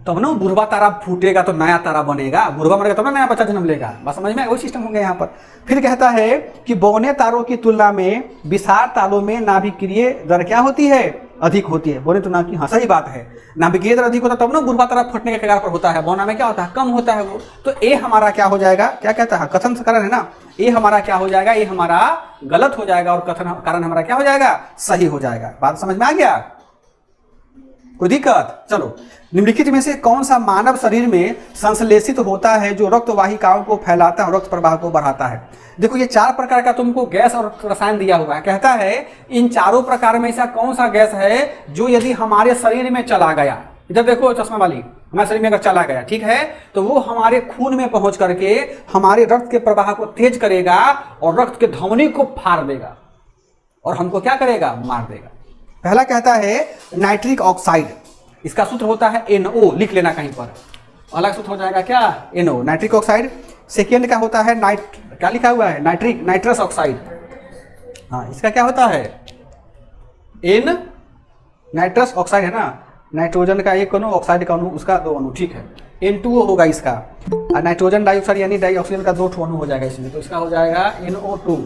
तब ना बुढ़वा तारा फूटेगा तो नया तारा बनेगा। बुढ़वा मरेगा तब ना नया बच्चा जन्म लेगा। बस समझ में वही सिस्टम हो गया यहाँ पर। फिर कहता है कि बौने तारों की तुलना में विशाल तारों में नाभिकीय दर क्या होती है? अधिक होती है। बोले तो ना कि हाँ सही बात है, नाभिकीय दर अधिक होता है तब ना बुढ़वा तारा फटने के कगार पर होता है। बौना में क्या होता है? कम होता है वो। तो ए हमारा क्या हो जाएगा? क्या कहता है? कथन से कारण है ना। ए हमारा क्या हो जाएगा? ये हमारा गलत हो जाएगा और कथन कारण हमारा क्या हो जाएगा? सही हो जाएगा। बात समझ में आ गया? कोई दिक्कत? चलो निम्नलिखित में से कौन सा मानव शरीर में संश्लेषित होता है जो रक्त वाहिकाओं को फैलाता है और रक्त प्रवाह को बढ़ाता है? देखो ये 4 प्रकार का तुमको गैस और रसायन दिया हुआ है। कहता है इन चारों प्रकार में ऐसा कौन सा गैस है जो यदि हमारे शरीर में चला गया, इधर देखो चश्मा वाली, हमारे शरीर में अगर चला गया, ठीक है, तो वो हमारे खून में पहुंच करके हमारे रक्त के प्रवाह को तेज करेगा और रक्त के धमनी को फाड़ देगा और हमको क्या करेगा? मार देगा। पहला कहता है नाइट्रिक ऑक्साइड, इसका सूत्र होता है NO, लिख लेना कहीं पर, अलग सूत्र हो जाएगा क्या? NO, nitric oxide. सेकेंड का होता है क्या लिखा हुआ है? Nitrous oxide. हाँ इसका क्या होता है? नाइट्रस ऑक्साइड है ना, नाइट्रोजन का एक अणु, ऑक्साइड का अणु, उसका 2 अणु, ठीक है। N2O होगा इसका, और नाइट्रोजन डाइऑक्साइड यानी डाइऑक्सीजन का 2 अणु हो जाएगा इसमें, तो इसका हो जाएगा NO2।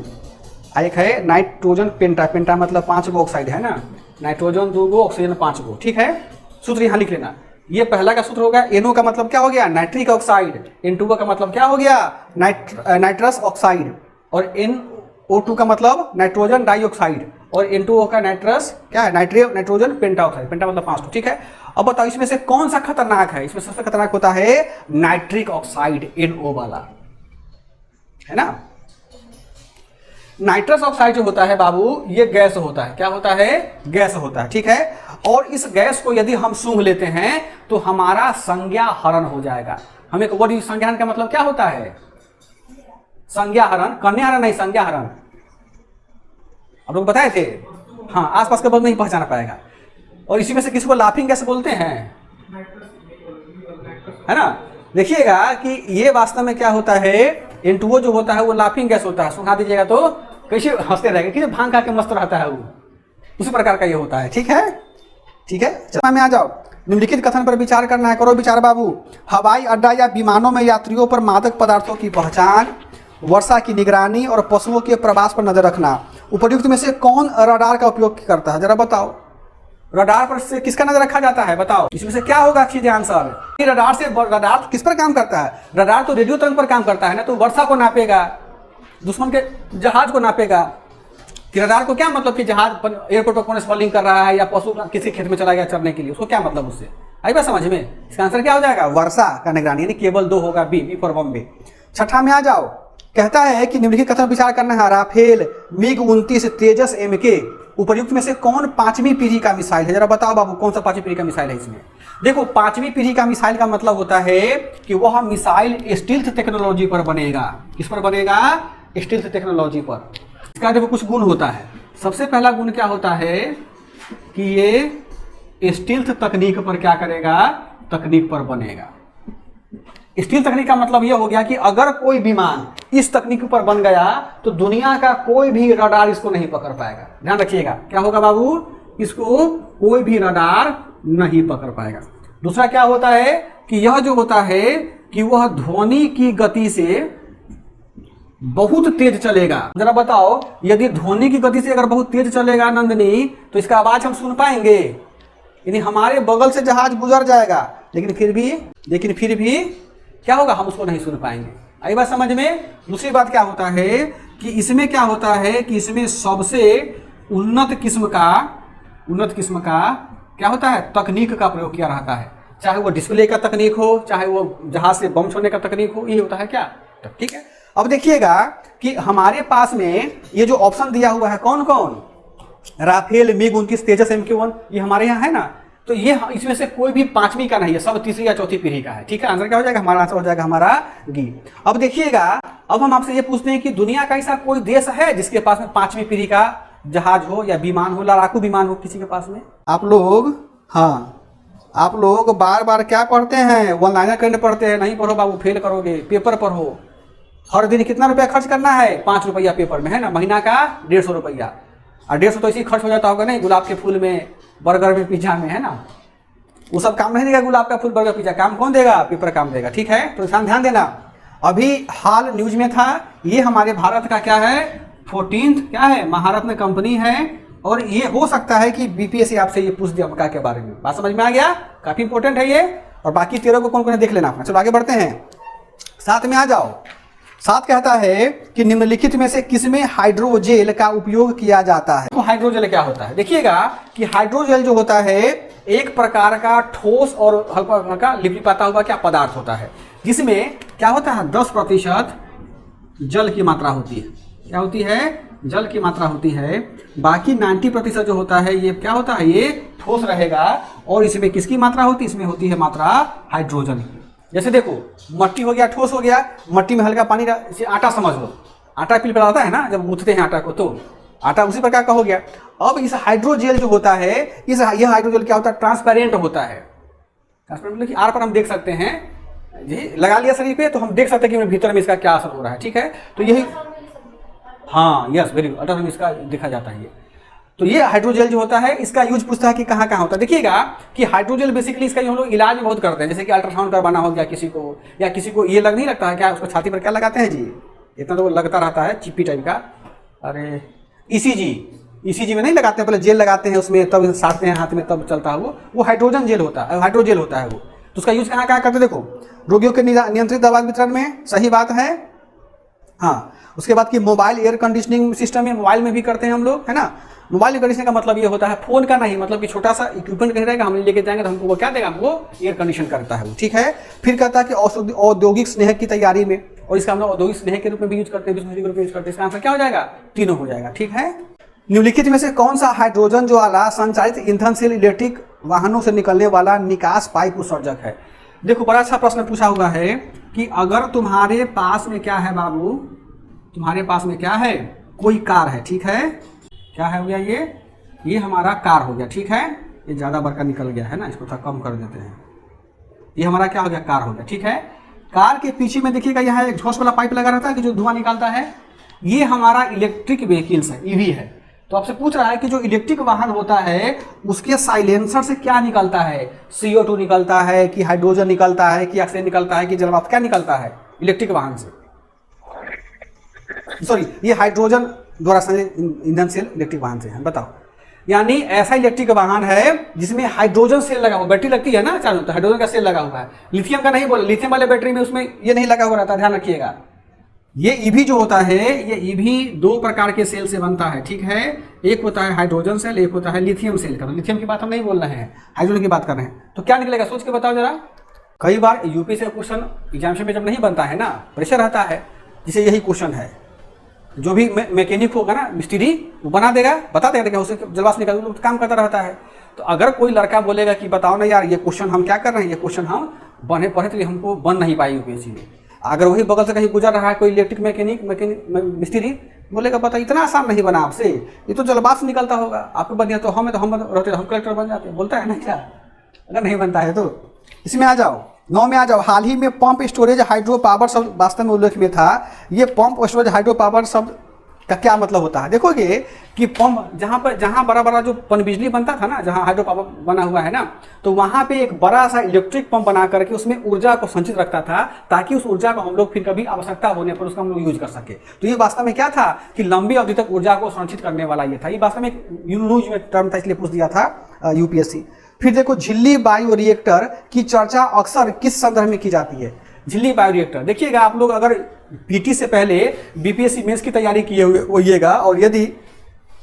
एक है नाइट्रोजन पेंटा, पेंटा मतलब 5 गो ऑक्साइड है ना, नाइट्रोजन 2 गो, ऑक्सीजन 5 गो, ठीक है। सूत्र यहाँ लिख लेना। ये पहला का सूत्र होगा। NO का मतलब क्या हो गया? Nitric oxide. N2O का मतलब क्या हो गया? Nitrous oxide. और O2 का मतलब नाइट्रोजन डाइऑक्साइड और N2O का नाइट्रस क्या है, नाइट्रोजन पेंटाऑक्साइड, पेंटा मतलब 5 ठीक है। अब बताओ इसमें से कौन सा खतरनाक है? इसमें सबसे खतरनाक होता है नाइट्रिक ऑक्साइड, NO वाला, है ना। नाइट्रस ऑक्साइड जो होता है बाबू, ये गैस होता है, क्या होता है, गैस होता है, ठीक है। और इस गैस को यदि हम सूंघ लेते हैं तो हमारा संज्ञा हरण हो जाएगा। हमें वर्ड संज्ञा हरण का मतलब क्या होता है? संज्ञा हरण, कन्या हरण नहीं, संज्ञा हरण। आप लोग बताए थे, हाँ, आसपास के वर्ड नहीं पहचान पाएगा। और इसी में से किसी को लाफिंग गैस बोलते हैं, है ना। देखिएगा कि ये वास्तव में क्या होता है, N2O जो होता है वो लाफिंग गैस होता है। सुना दीजिएगा तो कैसे हंसते रहेंगे, किसी भांग खा के मस्त रहता है वो, उसी प्रकार का ये होता है, ठीक है, ठीक है। चलो में आ जाओ, निम्नलिखित कथन पर विचार करना है, करो विचार बाबू। हवाई अड्डा या विमानों में यात्रियों पर मादक पदार्थों की पहचान, वर्षा की निगरानी और पशुओं के प्रवास पर नजर रखना, उपर्युक्त में से कौन रडार का उपयोग करता है? जरा बताओ, रडार पर से किसका नजर रखा जाता है? बताओ, इसमें से क्या होगा? कीजिए आंसर। रडार किस पर काम करता है? रडार तो रेडियो तरंग पर काम करता है ना, तो वर्षा को नापेगा, दुश्मन के जहाज को नापेगा। कि रडार को क्या मतलब कि जहाज एयरपोर्ट पर कौन स्मॉलिंग कर रहा है या पशु किसी खेत में चला गया चरने के लिए, उसको क्या मतलब उससे? आई बात समझ में? इसका आंसर क्या हो जाएगा? वर्षा का निगरानी, यानी केवल 2 होगा, बी फॉर बॉम्बे। छठा में आ जाओ, कहता है कि निम्नलिखित कथन विचार करना है। राफेल MiG-29 तेजस MK उपर्युक्त में से कौन 5वीं पीढ़ी का मिसाइल है? जरा बताओ बाबू, कौन सा 5वीं पीढ़ी का मिसाइल है इसमें? देखो, 5वीं पीढ़ी का मिसाइल का मतलब होता है कि वह मिसाइल स्टील्थ टेक्नोलॉजी पर बनेगा। किस पर बनेगा? स्टील्थ टेक्नोलॉजी पर। इसका देखो कुछ गुण होता है। सबसे पहला गुण क्या होता है कि ये स्टील्थ तकनीक पर क्या करेगा? तकनीक पर बनेगा। स्टील्थ तकनीक का मतलब यह हो गया कि अगर कोई विमान इस तकनीक पर बन गया तो दुनिया का कोई भी रडार इसको नहीं पकड़ पाएगा। ध्यान रखिएगा, क्या होगा बाबू? इसको कोई भी रडार नहीं पकड़ पाएगा। दूसरा क्या होता है कि यह जो होता है कि वह ध्वनि की गति से बहुत तेज चलेगा। जरा बताओ, यदि ध्वनि की गति से अगर बहुत तेज चलेगा नंदनी, तो इसका आवाज हम सुन पाएंगे? यानी हमारे बगल से जहाज गुजर जाएगा, लेकिन फिर भी क्या होगा? हम उसको नहीं सुन पाएंगे। आई बात समझ में? दूसरी बात क्या होता है कि इसमें क्या होता है कि इसमें सबसे उन्नत किस्म का क्या होता है? तकनीक का प्रयोग किया रहता है। चाहे वो डिस्प्ले का तकनीक हो, चाहे वो जहाज से बम छोड़ने का तकनीक हो, ये होता है क्या? ठीक है। अब देखिएगा कि हमारे पास में ये जो ऑप्शन दिया हुआ है, कौन कौन? राफेल MiG-29 तेजस MK1, ये हमारे यहाँ है ना। तो ये इसमें से कोई भी 5वीं का नहीं है, सब 3री या 4थी पीढ़ी का है। ठीक है, आंसर क्या हो जाएगा? हमारा आंसर हो जाएगा हमारा डी। अब देखिएगा, अब हम आपसे ये पूछते हैं कि दुनिया का ऐसा कोई देश है जिसके पास में 5वीं पीढ़ी का जहाज हो या विमान हो, लड़ाकू विमान हो किसी के पास में? आप लोग बार बार क्या पढ़ते हैं? वन लाइनर करंट पढ़ते हैं। नहीं पढ़ो बाबू, फेल करोगे। पेपर पढ़ो। हर दिन कितना रुपया खर्च करना है? 5 रुपया पेपर में, है ना। महीना का 150 रुपया, और 150 तो इसी खर्च हो जाता होगा नहीं, गुलाब के फूल में, बर्गर में, पिज्जा में, है ना। वो सब काम नहीं देगा, गुलाब का फूल, बर्गर, पिज्जा। काम कौन देगा? पेपर काम देगा। ठीक है, तो ध्यान देना। अभी हाल न्यूज में था, ये हमारे भारत का क्या है? 14th क्या है? महारत्न कंपनी है। और ये हो सकता है कि BPSC आपसे ये पूछ दिया मक्का के बारे में। बात समझ में आ गया? काफी इंपॉर्टेंट है ये। और बाकी 13 को कौन कौन देख लेना अपना। चलो आगे बढ़ते हैं, 7 में आ जाओ। 7 कहता है कि निम्नलिखित में से किसमें हाइड्रोजेल का उपयोग किया जाता है? तो हाइड्रोजेल क्या होता है? देखिएगा कि हाइड्रोजेल जो होता है एक प्रकार का ठोस और हल्का हल्का लिपलिपाता हुआ क्या पदार्थ होता है, जिसमें क्या होता है? 10% जल की मात्रा होती है। क्या होती है? जल की मात्रा होती है। बाकी 90% जो होता है ये क्या होता है? ये ठोस रहेगा। और इसमें किसकी मात्रा होती है? इसमें होती है मात्रा हाइड्रोजन की। जैसे देखो, मट्टी हो गया, ठोस हो गया, मट्टी में हल्का पानी, आटा समझ लो, आटा पिलपिलाता है ना जब गूंथते हैं आटा को, तो आटा उसी प्रकार का हो गया। अब इस हाइड्रोजेल जो होता है, यह हाइड्रोजेल क्या होता है? ट्रांसपेरेंट होता है। ट्रांसपेरेंट मतलब कि आर पर हम देख सकते हैं जी, लगा लिया शरीर पे तो हम देख सकते हैं कि भीतर में इसका क्या असर हो रहा है। ठीक है, तो यही, हाँ, यस, वेरी गुड, अल्ट्रासाउंड इसका देखा जाता है ये। तो ये हाइड्रोजेल जो होता है, इसका यूज पूछता है कि कहाँ कहाँ होता है। देखिएगा कि हाइड्रोजेल बेसिकली इसका हम लोग इलाज में बहुत करते हैं, जैसे कि अल्ट्रासाउंड करवाना हो गया किसी को, या किसी को ये लग नहीं लगता है क्या, उसको छाती पर क्या लगाते हैं जी, इतना तो लगता रहता है चिप्पी टाइप का, अरे ईसीजी में नहीं लगाते हैं, पहले जेल लगाते हैं उसमें, तब साटते हैं हाथ में, तब चलता है वो हाइड्रोजन जेल होता है, हाइड्रोजेल होता है वो। तो उसका यूज कहाँ कहाँ करते हैं? देखो, रोगियों के नियंत्रित दवा वितरण में, सही बात है, हाँ, उसके बाद कि मोबाइल एयर कंडीशनिंग सिस्टम है, मोबाइल में भी करते हैं हम लोग, है ना। मोबाइल एयर कंडीशनिंग का मतलब ये होता है फोन का नहीं, मतलब कि छोटा सा इक्विपमेंट कहीं रहेगा, हम लेके जाएंगे तो हमको वो क्या देगा, वो एयर कंडीशन करता है वो, ठीक है। फिर कहता है कि औद्योगिक स्नेह की तैयारी में, और इसका हम लोग औद्योगिक स्नेह के रूप में भी यूज करते हैं, बिजनेस के रूप में यूज करते हैं। इसका आंसर क्या हो जाएगा, तीनों हो जाएगा, ठीक है। निम्नलिखित में से कौन सा हाइड्रोजन ज्वाला संचालित ईंधन से इलेक्ट्रिक वाहनों से निकलने वाला निकास पाइप उत्सर्जक है। देखो बड़ा अच्छा प्रश्न पूछा हुआ है कि अगर तुम्हारे पास में क्या है बाबू, तुम्हारे पास में क्या है, कोई कार है, ठीक है, क्या है हो गया, ये हमारा कार हो गया, ठीक है। ये ज़्यादा बड़का निकल गया है ना, इसको थोड़ा कम कर देते हैं। ये हमारा क्या हो गया, कार हो गया, ठीक है। कार के पीछे में देखिएगा यहाँ एक झोंस वाला पाइप लगा रहता है कि जो धुआं निकालता है, ये हमारा इलेक्ट्रिक व्हीकल्स है, ईवी है। तो आपसे पूछ रहा है कि जो इलेक्ट्रिक वाहन होता है उसके साइलेंसर से क्या निकलता है, CO2 निकलता है कि हाइड्रोजन निकलता है कि ऑक्सीजन निकलता है कि जलवाष्प, क्या निकलता है इलेक्ट्रिक वाहन से, सॉरी ये हाइड्रोजन द्वारा ईंधन से इलेक्ट्रिक वाहन से है, बताओ। यानी ऐसा इलेक्ट्रिक वाहन है जिसमें हाइड्रोजन सेल लगा हुआ, बैटरी लगती है ना चालू, तो हाइड्रोजन का सेल लगा हुआ है, लिथियम का नहीं बोला, लिथियम वाले बैटरी में उसमें ये नहीं लगा हुआ रहता, ध्यान रखिएगा। ये ईवी जो होता है, ये ईवी 2 प्रकार के सेल से बनता है, ठीक है। एक होता है हाइड्रोजन सेल, एक होता है लिथियम सेल का। तो लिथियम की बात हम नहीं बोल रहे हैं, हाइड्रोजन की बात कर रहे हैं। तो क्या निकलेगा, सोच के बताओ जरा। कई बार यूपी से क्वेश्चन एग्जामिनेशन में जब नहीं बनता है ना, प्रेशर रहता है, जिसे यही क्वेश्चन है, जो भी मैकेनिक होगा ना, मिस्त्री, वो बना देगा, बता देगा, उसे जलवाष्प निकाल काम करता रहता है। तो अगर कोई लड़का बोलेगा कि बताओ ना यार ये क्वेश्चन हम क्या कर रहे हैं, ये क्वेश्चन हम बने पढ़े तो हमको बन नहीं पाई यूपीएससी में। अगर वही बगल से कहीं गुजर रहा है कोई इलेक्ट्रिक मैकेनिक मिस्त्री, बोलेगा पता इतना आसान नहीं बना आपसे, ये तो जलवाष्प निकलता होगा, आपको बन गया तो हम रहते, हम कलेक्टर बन जाते, बोलता है ना क्या। अगर नहीं बनता है तो इसमें आ जाओ, 9 में आ जाओ। हाल ही में पंप स्टोरेज हाइड्रो पावर शब्द वास्तव में उल्लेख में था। ये पंप स्टोरेज हाइड्रो पावर शब्द का क्या मतलब होता है, देखोगे कि पंप जहाँ बड़ा बड़ा जो पनबिजली बनता था ना, जहाँ हाइड्रो पावर बना हुआ है ना, तो वहाँ पे एक बड़ा सा इलेक्ट्रिक पंप बना करके उसमें ऊर्जा को संचित रखता था, ताकि उस ऊर्जा को हम लोग फिर कभी आवश्यकता होने पर उसका हम लोग यूज कर सके। तो ये वास्तव में क्या था कि लंबी अवधि तक ऊर्जा को संरक्षित करने वाला ये था। ये वास्तव में एक यूज में टर्म था, इसलिए पूछ दिया था यूपीएससी। फिर देखो झिल्ली बायो रिएक्टर की चर्चा अक्सर किस संदर्भ में की जाती है। झिल्ली बायो रिएक्टर देखिएगा, आप लोग अगर पीटी से पहले बीपीएससी मेंस की तैयारी किए हुए होइएगा, और यदि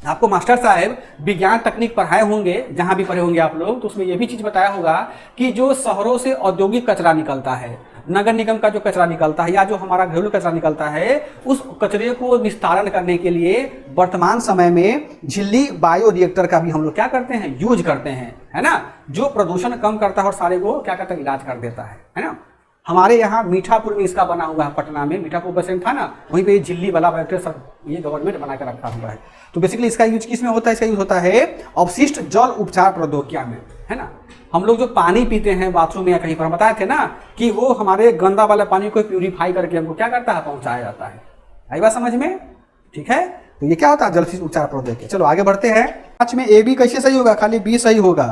आपको मास्टर साहब विज्ञान तकनीक पढ़ाए होंगे, जहां भी पढ़े होंगे आप लोग, तो उसमें यह भी चीज बताया होगा कि जो शहरों से औद्योगिक कचरा निकलता है, नगर निगम का जो कचरा निकलता है, या जो हमारा घरेलू कचरा निकलता है, उस कचरे को निस्तारण करने के लिए वर्तमान समय में झिल्ली बायो रिएक्टर का भी हम लोग क्या करते हैं, यूज करते हैं, है ना। जो प्रदूषण कम करता है और सारे को क्या करता है, इलाज कर देता है ना। हमारे यहाँ मीठापुर में इसका बना हुआ है, पटना में मीठापुर बस स्टैंड था ना, वहीं पे झिल्ली वाला बायोरिएक्टर सब ये गवर्नमेंट बना कर रखा हुआ है। तो बेसिकली इसका यूज किस में होता है, इसका यूज होता है अवशिष्ट जल उपचार प्रौद्योगिकी में, है ना। हम लोग जो पानी पीते हैं बाथरूम में या कहीं पर, हम बताए थे ना कि वो हमारे गंदा वाला पानी को प्यूरिफाई करके हमको क्या करता है, पहुंचाया जाता है। आई बात समझ में, ठीक है। तो ये क्या होता है, जल उपचार प्रौद्योगिकी। चलो आगे बढ़ते हैं। 5 में A B कैसे सही होगा, खाली B सही होगा,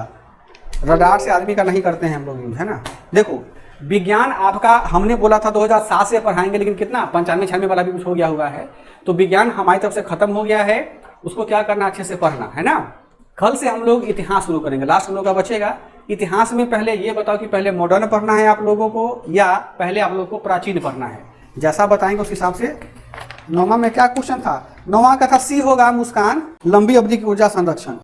रडार से आदमी का नहीं करते हैं हम लोग यूज, है ना। देखो विज्ञान आपका हमने बोला था 2007 से पढ़ाएंगे, लेकिन कितना 95-96 वाला भी कुछ हो गया हुआ है। तो विज्ञान हमारी तरफ से खत्म हो गया है, उसको क्या करना, अच्छे से पढ़ना है ना। कल से हम लोग इतिहास शुरू करेंगे, लास्ट हम लोग का बचेगा। इतिहास में पहले ये बताओ कि पहले मॉडर्न पढ़ना है आप लोगों को, या पहले आप लोगों को प्राचीन पढ़ना है, जैसा बताएंगे उस हिसाब से। 9वां में क्या क्वेश्चन था, 9वां का था C होगा मुस्कान, लंबी अवधि की ऊर्जा संरक्षण।